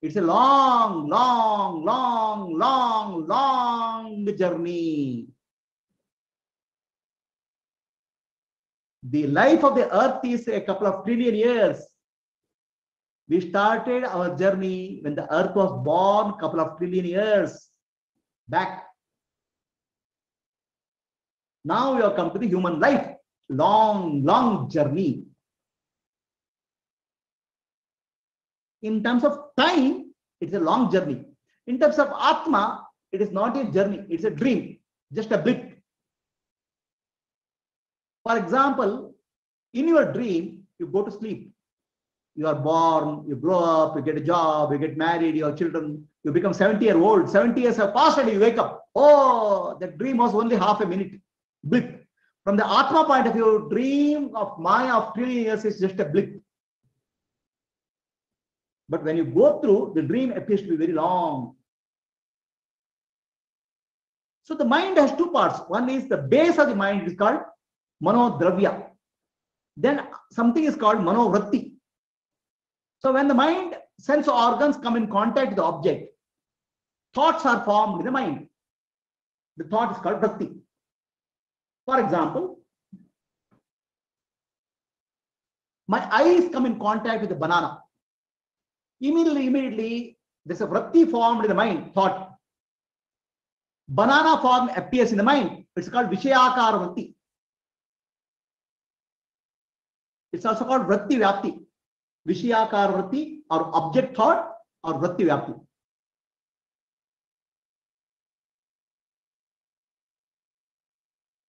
It's a long journey. The life of the earth is a couple of trillion years. We started our journey when the earth was born a couple of trillion years back. Now we have come to the human life. Long journey. In terms of time, it's a long journey. In terms of Atma, it is not a journey, it's a dream, just a blip. For example, in your dream, you go to sleep. You are born, you grow up, you get a job, you get married, you have children, you become 70-year-old. 70 years have passed and you wake up. Oh, the dream was only half a minute. Blip. From the Atma point of view, dream of Maya of trillion years is just a blip. But when you go through, the dream appears to be very long. So the mind has two parts. One is the base of the mind is called Manodravya. Then something is called Manovritti. So when the mind, sense organs come in contact with the object, thoughts are formed in the mind. The thought is called Vritti. For example, my eyes come in contact with the banana. Immediately, there's a Vritti formed in the mind, thought. Banana form appears in the mind. It's called Vishayakara Vritti. It's also called Vritti Vyapti. Vishayakara Vritti or object thought or Vritti Vyapti.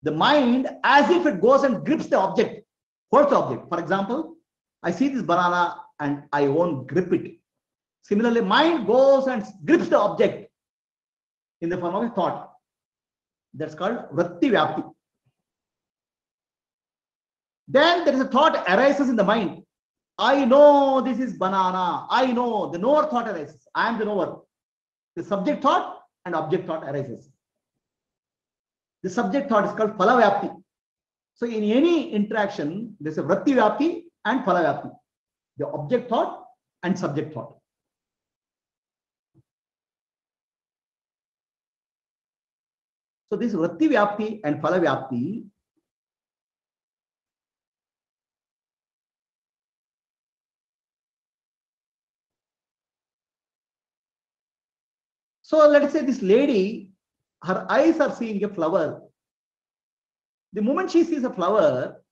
The mind, as if it goes and grips the object, holds the object. For example, I see this banana and I won't grip it. Similarly, mind goes and grips the object in the form of a thought. That's called Vritti Vyapti. Then there is a thought arises in the mind. I know this is banana. I know. The knower thought arises. I am the knower. The subject thought and object thought arises. The subject thought is called Phala Vyapti. So in any interaction, there is a Vritti Vyapti and Phala Vyapti. The object thought and subject thought. So this Vritti Vyapti and Phala Vyapti so let us say this lady, her eyes are seeing a flower. The moment she sees a flower,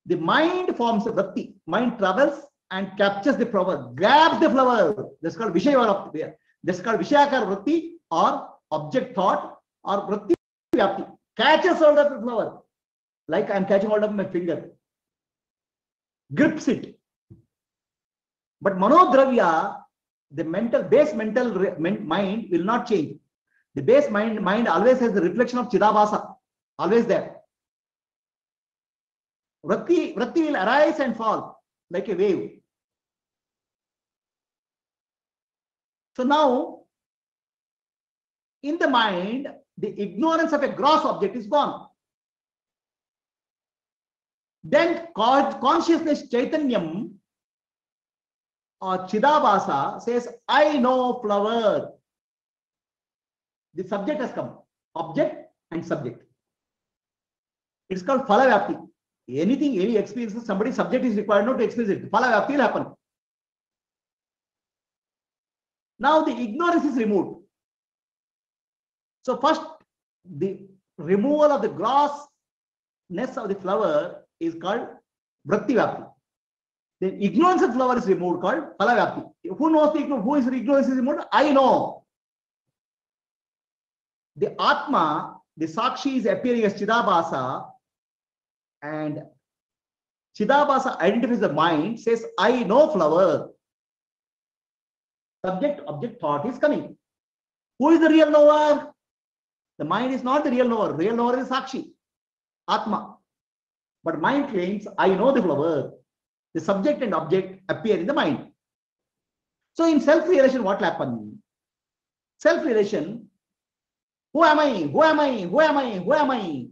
the mind forms a vritti. Mind travels and captures the flower, grabs the flower. That's called Vishayakara. That's called Vishayakara vritti or object thought or vritti vyapti. Catches hold of the flower, like I am catching hold of my finger. Grips it. But Manodravya, the base mental mind will not change. The base mind always has the reflection of Chidabhasa, always there. Vritti will arise and fall like a wave. So now, in the mind, the ignorance of a gross object is gone. Then consciousness Chaitanyam or Chidabhasa says, I know flower. The subject has come. Object and subject. It's called Phala Vyapti. Anything, any experience, somebody's subject is required not to experience it. Phala Vyapti will happen. Now the ignorance is removed. So first, the removal of the grossness of the flower is called vritti vyapti. Then ignorance of flower is removed, called phala vyapti. Who knows the ignorance? Who is ignorance is removed? I know. The Atma, the Sakshi, is appearing as Chidabhasa, and Chidabhasa identifies the mind, says, I know flower. Subject object thought is coming. Who is the real knower? The mind is not the real knower. Real knower is Sakshi, Atma. But mind claims, I know the flower. The subject and object appear in the mind. So in self-realization, what will happen? Self-realization, who am I? Who am I? Who am I? Who am I?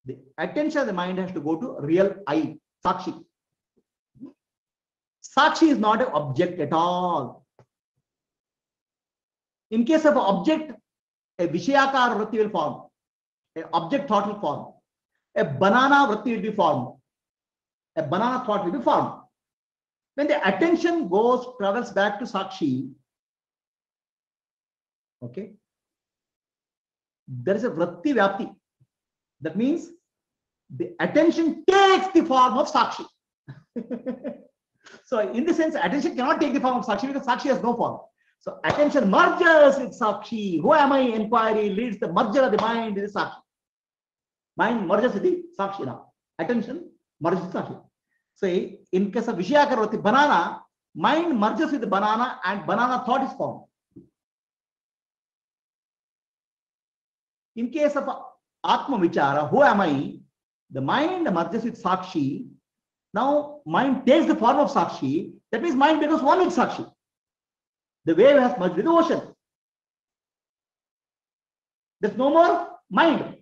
The attention of the mind has to go to real I, Sakshi. Sakshi is not an object at all. In case of an object, a Vishayakar vritti will form. An object thought will form. A banana vritti will be formed. A banana thought will be formed. When the attention travels back to Sakshi, okay, there is a vritti vyapti. That means the attention takes the form of Sakshi. So in this sense, attention cannot take the form of Sakshi because Sakshi has no form. So attention merges with Sakshi. Who am I? Inquiry leads the merger of the mind with the Sakshi. Mind merges with the Sakshi now. Attention merges with Sakshi. So in case of Vishayakar vritti, banana, mind merges with the banana and banana thought is formed. In case of Atma Vichara, who am I? The mind merges with Sakshi. Now mind takes the form of Sakshi. That means mind becomes one with Sakshi. The wave has merged with the ocean. There's no more mind.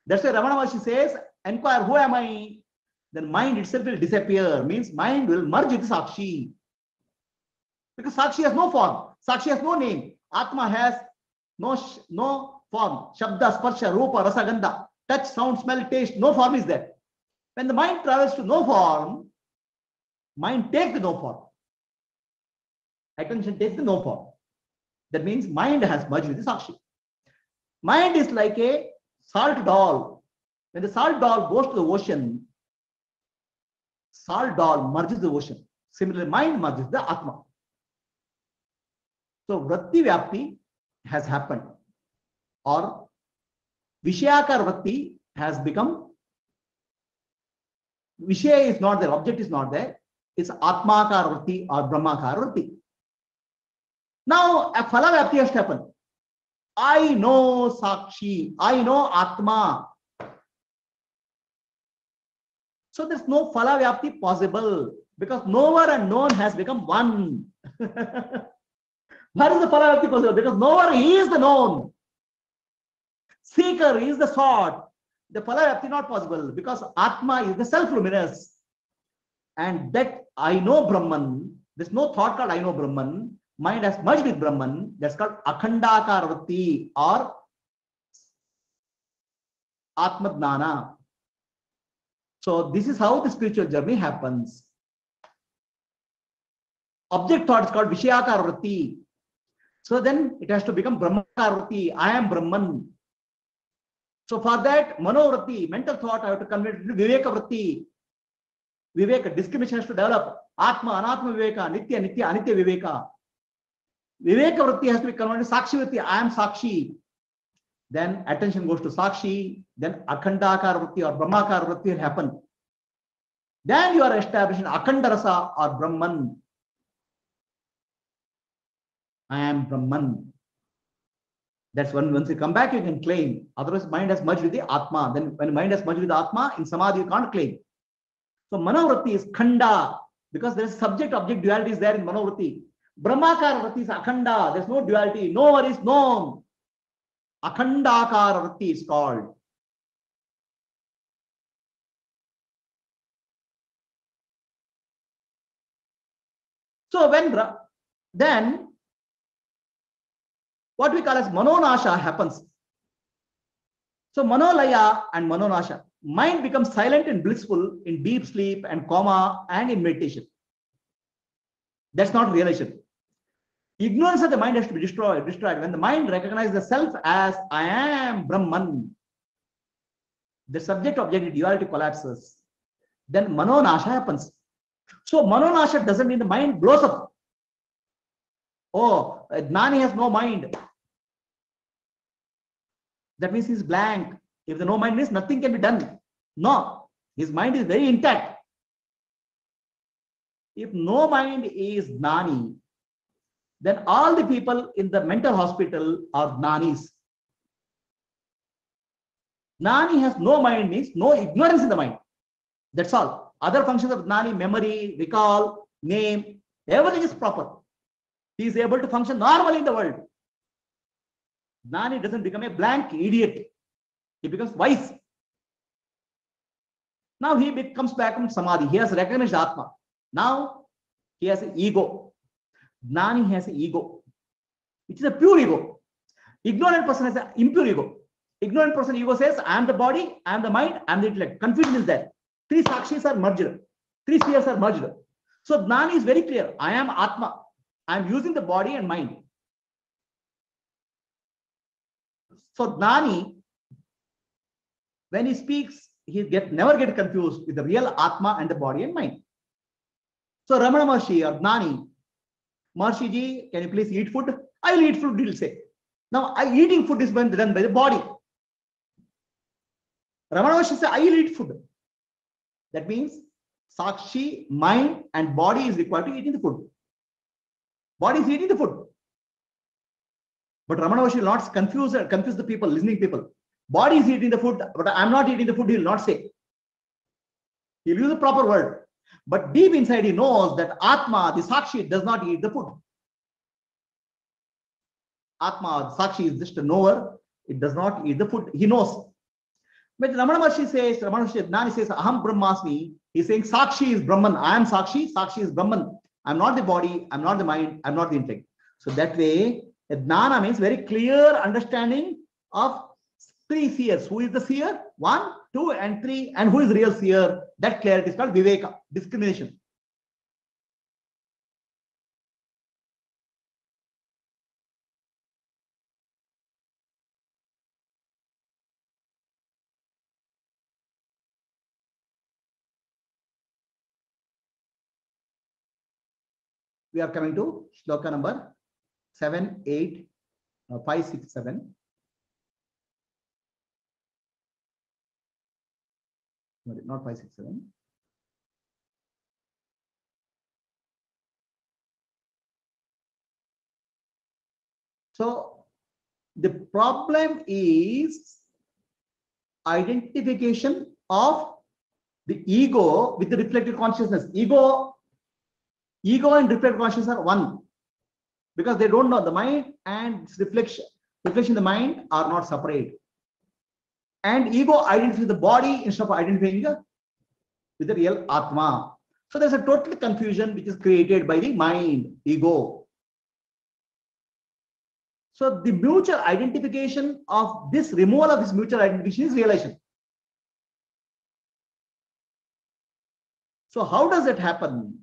That's why Ramana Maharshi says, inquire, who am I? Then mind itself will disappear. Means mind will merge with Sakshi. Because Sakshi has no form. Sakshi has no name. Atma has no form. Shabda, sparsha, rupa, rasa, gandha. Touch, sound, smell, taste. No form is there. When the mind travels to no form, mind takes the no form. Attention takes the no form. That means mind has merged with the Sakshi. Mind is like a salt doll. When the salt doll goes to the ocean, salt doll merges the ocean. Similarly, mind merges the Atma. So vritti vyapti has happened, or Vishayakar vritti has become, Vishaya is not there, object is not there. It's Atmakar vritti or Brahmakar vritti. Now a phala vyapti has happened. I know Sakshi, I know Atma. So there's no phala vyapti possible because knower and known has become one. Where is the phala vyapti possible? Because knower is the known. Seeker is the sought. The phala vyapti not possible because Atma is the self-luminous. And that I know Brahman, there's no thought called I know Brahman. Mind has merged with Brahman. That's called Akhandakar vritti or Atmadnana. So this is how the spiritual journey happens. Object thought is called Vishayakar vritti. So then it has to become Brahmakar vritti. I am Brahman. So for that, Mano vritti, mental thought, I have to convert it to Viveka vritti. Viveka, discrimination has to develop. Atma, Anatma Viveka, Nitya, Nitya, Anitya Viveka. Viveka vritti has to be converted to Sakshi vritti. I am Sakshi. Then attention goes to Sakshi. Then Akhandakar vritti or Brahmakar vritti will happen. Then you are establishing Akhandarasa or Brahman. I am Brahman. That's when once you come back, you can claim. Otherwise, mind has merged with the Atma. Then when mind has merged with the Atma, in Samadhi, you can't claim. So Manovritti is Khanda because there is subject-object duality is there in Manovritti. Brahmakar vritti is Akhanda. There's no duality. Knower is known. Akhandakar vritti is called. So then what we call as Manonasha happens. So Manolaya and Manonasha. Mind becomes silent and blissful in deep sleep and coma and in meditation. That's not realization. Ignorance of the mind has to be destroyed. When the mind recognizes the self as I am Brahman, the subject-object duality collapses. Then manonasha happens. So manonasha doesn't mean the mind blows up. Oh, Gnani has no mind. That means he's blank. If the no mind means nothing can be done. No, his mind is very intact. If no mind is Gnani, then all the people in the mental hospital are Gnanis. Gnani has no mind means no ignorance in the mind. That's all. Other functions of Gnani, memory, recall, name, everything is proper. He is able to function normally in the world. Gnani doesn't become a blank idiot. He becomes wise. Now he comes back from Samadhi. He has recognized Atma. Now he has an ego. Gnani has an ego, which is a pure ego. Ignorant person has an impure ego. Ignorant person ego says, I am the body, I am the mind, I am the intellect. Confusion is there. Three sakshis are merged. Three spheres are merged. So Gnani is very clear. I am Atma. I am using the body and mind. So Gnani, when he speaks, he never get confused with the real Atma and the body and mind. So Ramana Maharshi or Gnani, Maharshi ji, can you please eat food? I will eat food, he will say. Now, eating food is done by the body. Ramana Maharshi says, I will eat food. That means Sakshi, mind and body is required to eating the food. Body is eating the food. But Ramana Maharshi will not confuse the people, listening people. Body is eating the food, but I am not eating the food, he will not say. He will use the proper word. But deep inside he knows that Atma, the Sakshi, does not eat the food. Atma, the Sakshi is just a knower. It does not eat the food. He knows. When Ramana Maharshi says, Gnani says, Aham Brahmasmi, he's saying Sakshi is Brahman. I am Sakshi, Sakshi is Brahman. I'm not the body, I'm not the mind, I'm not the intellect. So that way, Gnana means very clear understanding of three seers. Who is the seer? 1, 2, and 3. And who is the real seer? That clarity is called Viveka, discrimination. We are coming to shloka number 7, 8, 5, 6, 7. Not 5, 6, 7. So the problem is identification of the ego with the reflected consciousness. Ego and reflected consciousness are one, because they don't know the mind and reflection in the mind are not separate. And ego identifies the body instead of identifying with the real Atma. So there's a total confusion which is created by the mind, ego. So the mutual identification of this, removal of this mutual identification is realization. So how does it happen?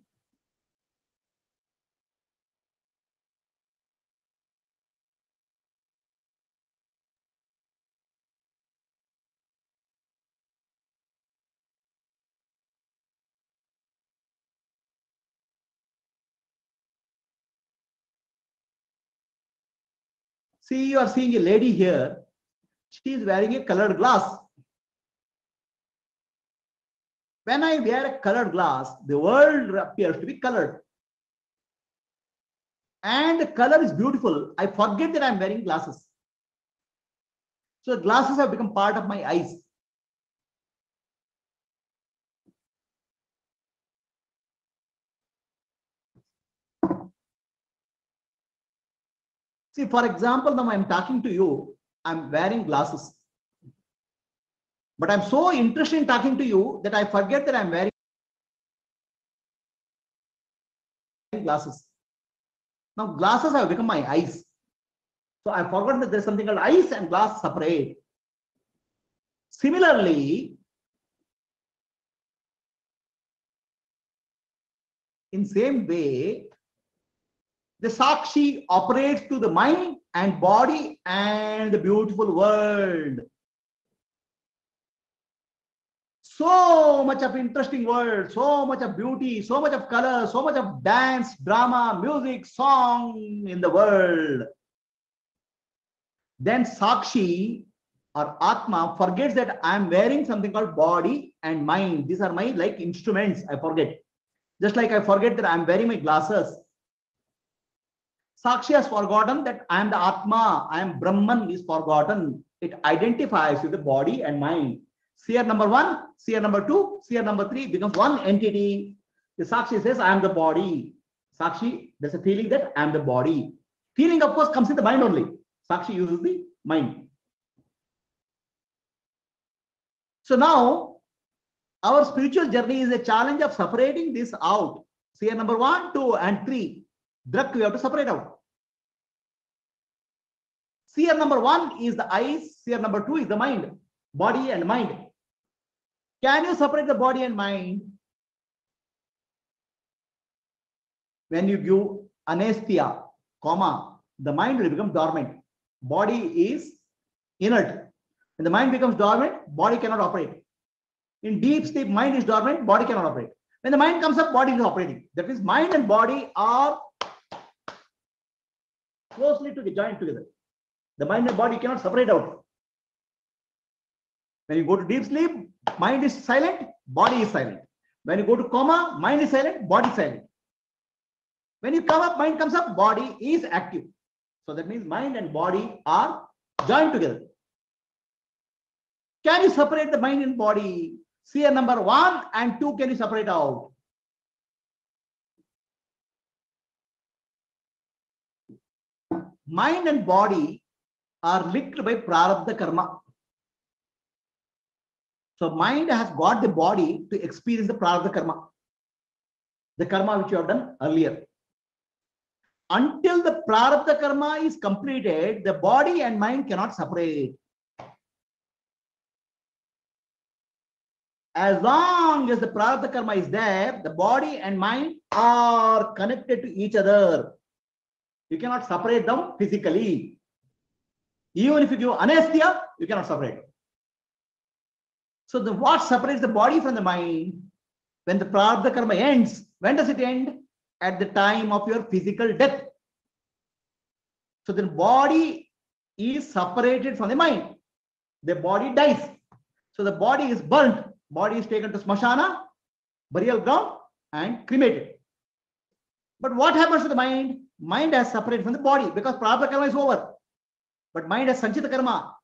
See, you are seeing a lady here. She is wearing a colored glass. When I wear a colored glass, the world appears to be colored. And the color is beautiful. I forget that I'm wearing glasses. So glasses have become part of my eyes. See, for example, now I'm talking to you, I'm wearing glasses. But I'm so interested in talking to you that I forget that I'm wearing glasses. Now glasses have become my eyes. So I forgot that there's something called eyes and glass separate. Similarly, in same way, The Sakshi operates to the mind and body and the beautiful world. So much of interesting world, so much of beauty, so much of color, so much of dance, drama, music, song in the world. Then Sakshi or Atma forgets that I am wearing something called body and mind. These are my like instruments. I forget. Just like I forget that I am wearing my glasses. Sakshi has forgotten that I am the Atma, I am Brahman is forgotten. It identifies with the body and mind. Seer number 1, seer number 2, seer number 3 becomes one entity. The Sakshi says, I am the body. Sakshi, there's a feeling that I am the body. Feeling, of course, comes in the mind only. Sakshi uses the mind. So now, our spiritual journey is a challenge of separating this out. Seer number 1, 2, and 3. Drak, we have to separate out. Seer number 1 is the eyes. Seer number 2 is the mind, body and mind. Can you separate the body and mind? When you give anesthesia, the mind will become dormant. Body is inert. When the mind becomes dormant, body cannot operate. In deep sleep, mind is dormant, body cannot operate. When the mind comes up, body is operating. That means mind and body are closely joined together. The mind and body cannot separate out. When you go to deep sleep, mind is silent, body is silent. When you go to coma, mind is silent, body is silent. When you come up, mind comes up, body is active. So that means mind and body are joined together. Can you separate the mind and body? Seer number 1 and 2, can you separate out? Mind and body are linked by prarabdha karma. So mind has got the body to experience the prarabdha karma, the karma which you have done earlier. Until the prarabdha karma is completed, the body and mind cannot separate. As long as the prarabdha karma is there, the body and mind are connected to each other. You cannot separate them physically. Even if you give anesthesia, you cannot separate them. So what separates the body from the mind? When the prarabdha karma ends, when does it end? At the time of your physical death. So the body is separated from the mind. The body dies. So the body is burnt. Body is taken to smashana, burial ground, and cremated. But what happens to the mind? Mind has separated from the body because prarabdha karma is over. But mind has sanchita karma.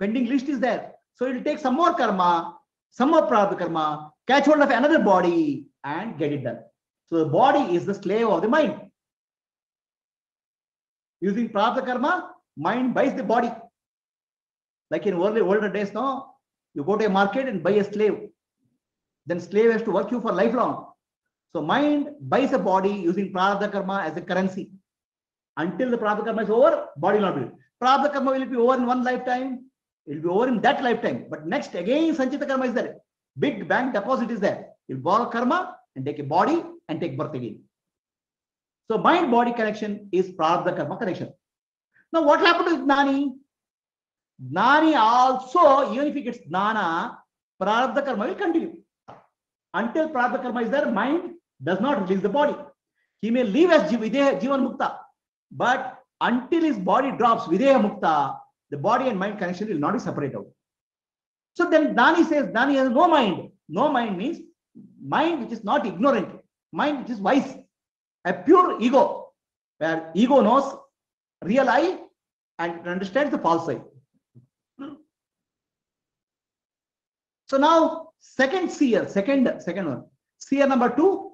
Pending list is there. So it will take some more karma, some more prarabdha karma, catch hold of another body and get it done. So the body is the slave of the mind. Using prarabdha karma, mind buys the body. Like in older days now, you go to a market and buy a slave. Then slave has to work you for lifelong. So mind buys a body using prarabdha karma as a currency. Until the prarabdha karma is over, body will not be. Prarabdha karma will be over in one lifetime. It will be over in that lifetime. But next again sanchita karma is there. Big bank deposit is there. You borrow karma and take a body and take birth again. So mind body connection is prarabdha karma connection. Now what happened to Gnani? Gnani also, even if he gets Gnana, prarabdha karma will continue. Until prarabdha karma is there, mind does not release the body. He may live as Jivan Mukta, but until his body drops Videha Mukta, the body and mind connection will not be separated out. So then Gnani says Gnani has no mind. No mind means mind which is not ignorant, mind which is wise, a pure ego, where ego knows real I and understands the false I. So now second seer, second one. Seer number 2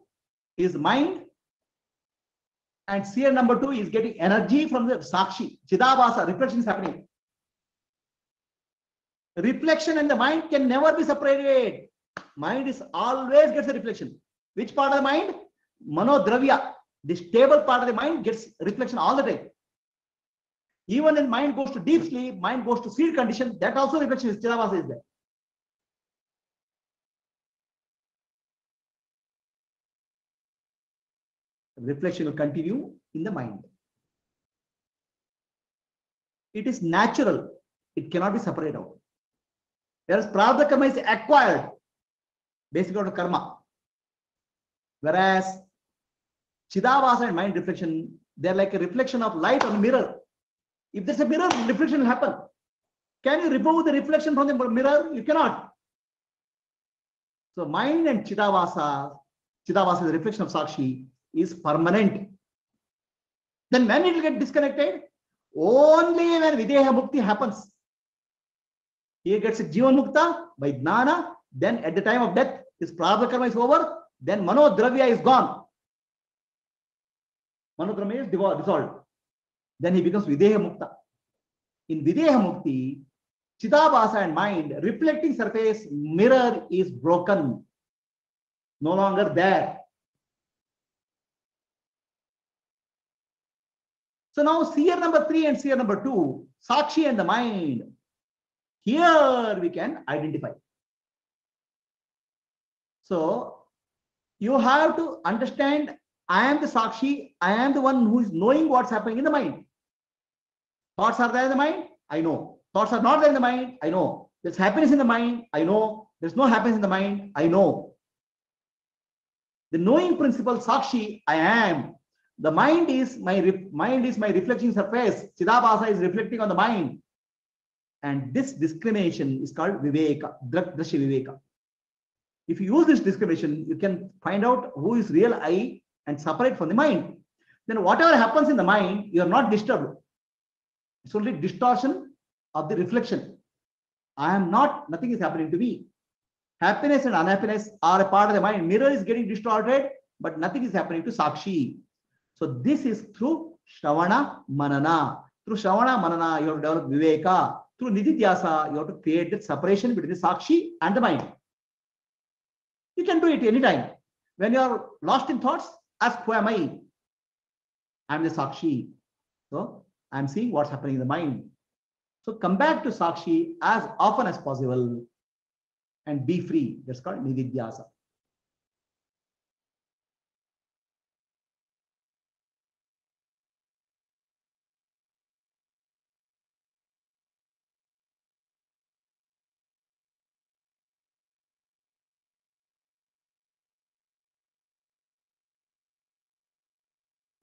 is mind, and seer number 2 is getting energy from the Sakshi. Chidabhasa, reflection is happening. Reflection and the mind can never be separated. Mind is always gets a reflection. Which part of the mind? Manodravya. The stable part of the mind gets reflection all the time. Even when mind goes to deep sleep, mind goes to seed condition, that also reflection is Chidabhasa is there. reflection will continue in the mind. It is natural. It cannot be separated out. Whereas prarabdha karma is acquired, basically out of karma. Whereas Chidabhasa and mind reflection, they're like a reflection of light on a mirror. If there's a mirror, reflection will happen. Can you remove the reflection from the mirror? You cannot. So mind and Chidabhasa is the reflection of Sakshi, is permanent. Then when it will get disconnected? Only when Videha Mukti happens. He gets a Jivan Mukta by Jnana, then at the time of death, his prarabdha karma is over, then Manodravya is gone. Manodravya is dissolved. Then he becomes Videha Mukta. In Videha Mukti, Chidabhasa and mind, reflecting surface mirror is broken. No longer there. So now seer number 3 and seer number 2, Sakshi and the mind. Here we can identify. So you have to understand, I am the Sakshi, I am the one who is knowing what's happening in the mind. Thoughts are there in the mind? I know. Thoughts are not there in the mind? I know. There's happiness in the mind? I know. There's no happiness in the mind? I know. The knowing principle, Sakshi, I am. The mind is my reflecting surface. Chidabhasa is reflecting on the mind. And this discrimination is called Viveka, Drashya Viveka. If you use this discrimination, you can find out who is real I and separate from the mind. Then whatever happens in the mind, you are not disturbed. It's only distortion of the reflection. I am not, nothing is happening to me. Happiness and unhappiness are a part of the mind. Mirror is getting distorted, but nothing is happening to Sakshi. So this is through Shravana Manana. Through Shravana Manana, you have to develop Viveka. Through Nididhyasa, you have to create that separation between the Sakshi and the mind. You can do it anytime. When you are lost in thoughts, ask, who am I? I am the Sakshi. So I am seeing what's happening in the mind. So come back to Sakshi as often as possible and be free. That's called Nididhyasa.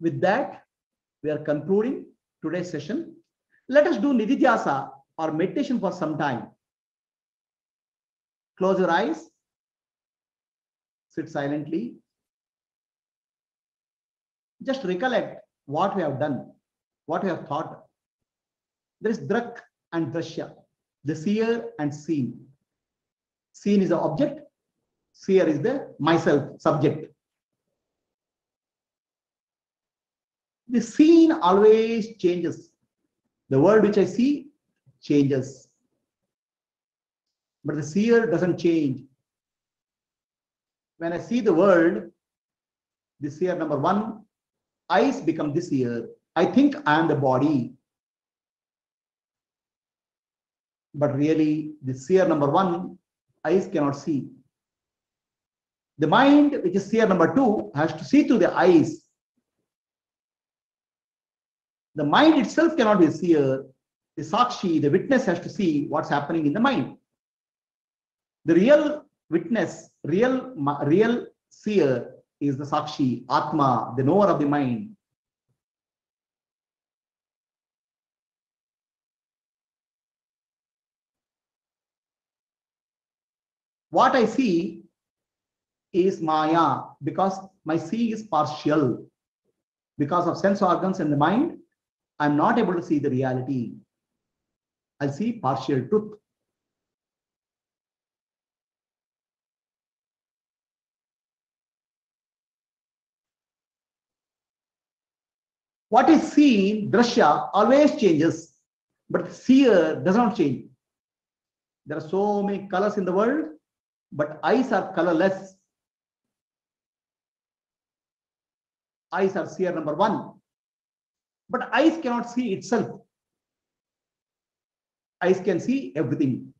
With that, we are concluding today's session. Let us do Nididhyasa or meditation for some time. Close your eyes. Sit silently. Just recollect what we have done, what we have thought. There is Drak and Drashya, the seer and seen. Seen is the object, seer is the myself, subject. The scene always changes. The world which I see changes. But the seer doesn't change. When I see the world, the seer number 1, eyes become the seer. I think I am the body. But really, the seer number 1, eyes cannot see. The mind, which is seer number 2, has to see through the eyes. The mind itself cannot be a seer. The Sakshi, the witness, has to see what's happening in the mind. The real witness, real seer is the Sakshi, Atma, the knower of the mind. What I see is Maya, because my seeing is partial. Because of sense organs and the mind, I'm not able to see the reality. I'll see partial truth. What is seen, Drashya, always changes, but seer does not change. There are so many colors in the world, but eyes are colorless. Eyes are seer number 1. But eyes cannot see itself. Eyes can see everything.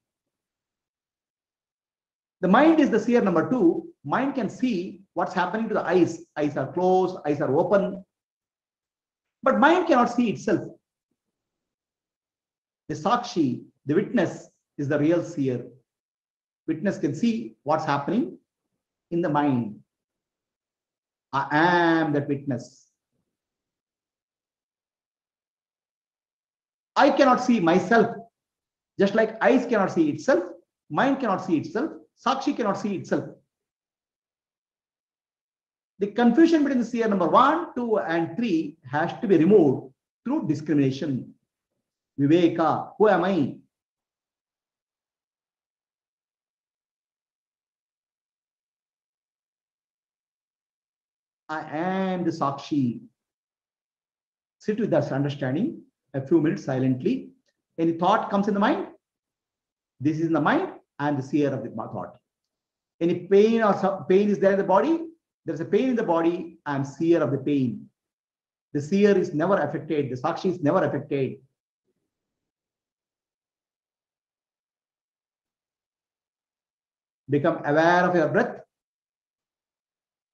The mind is the seer number 2, Mind can see what's happening to the eyes. Eyes are closed, eyes are open. But mind cannot see itself. The Sakshi, the witness, is the real seer. Witness can see what's happening in the mind. I am that witness. I cannot see myself. Just like eyes cannot see itself, mind cannot see itself, Sakshi cannot see itself. The confusion between the seer number 1, 2, and 3 has to be removed through discrimination. Viveka, who am I? I am the Sakshi. Sit with that understanding a few minutes silently. Any thought comes in the mind? This is in the mind. I am the seer of the thought. Any pain or pain is there in the body? There's a pain in the body. I am seer of the pain. The seer is never affected. The Sakshi is never affected. Become aware of your breath.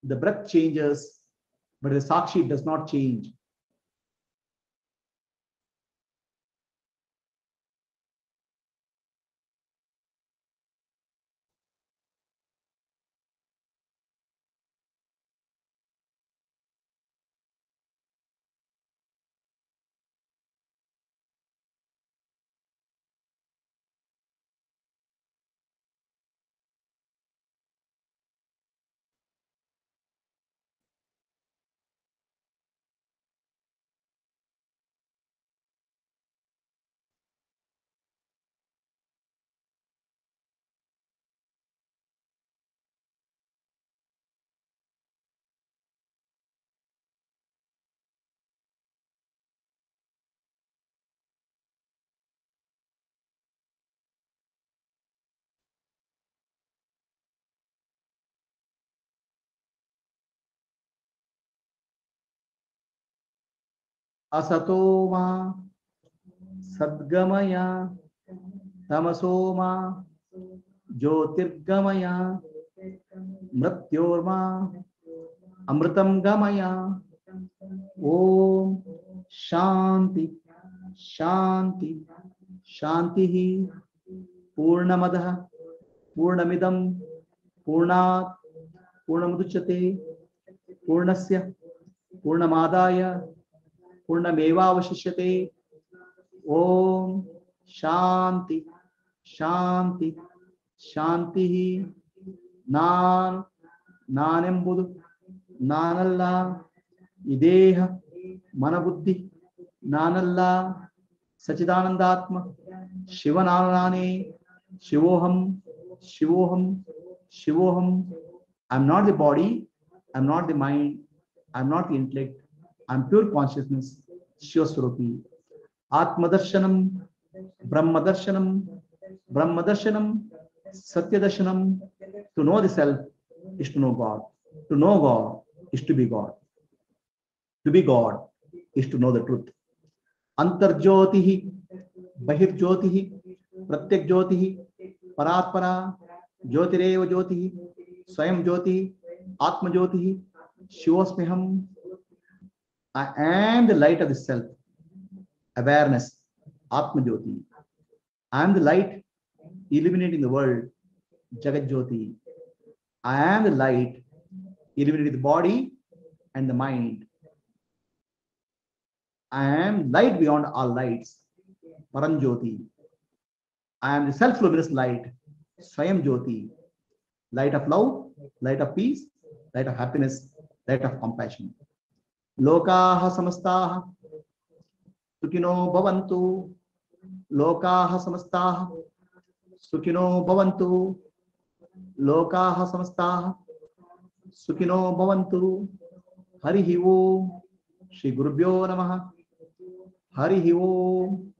The breath changes, but the Sakshi does not change. Asatoma Sadgamaya Tamasoma Jyotirgamaya Mrityorma Amritam Gamaya. Om Shanti Shanti Shanti Purnamadaha Purnamidam Purnat Purnamuduchate Purnasya Purnamadaya Purnamevavashishyate. Om Shanti Shanti Shanti. Nan Nanembudu Nanalla Ideha Manabuddhi Nanalla Sachidanandatma Shivananane Shivoham Shivoham Shivoham. I'm not the body, I'm not the mind, I'm not the intellect, I'm pure consciousness, Shivaswarupi. Atmadarshanam, Brahmadarshanam, Brahmadarshanam, Satyadarshanam. To know the self is to know God. To know God is to be God. To be God is to know the truth. Antarjyotihi, Bahirjyotihi, Pratyak Jyotihi, Paratpara, Jyotireva Jyotihi, Swayam Jyoti, Atma Jyoti, Shivosmiham. I am the light of the self, awareness, Atma Jyoti. I am the light illuminating the world, Jagat Jyoti. I am the light illuminating the body and the mind. I am light beyond all lights, Param Jyoti. I am the self-luminous light, Swayam Jyoti. Light of love, light of peace, light of happiness, light of compassion. Lokaha samastaha sukino bhavantu. Lokaha samastaha sukino bhavantu. Lokaha samastaha sukino bhavantu. Harihi Om. Shri Gurubhyo Namaha. Harihi Om.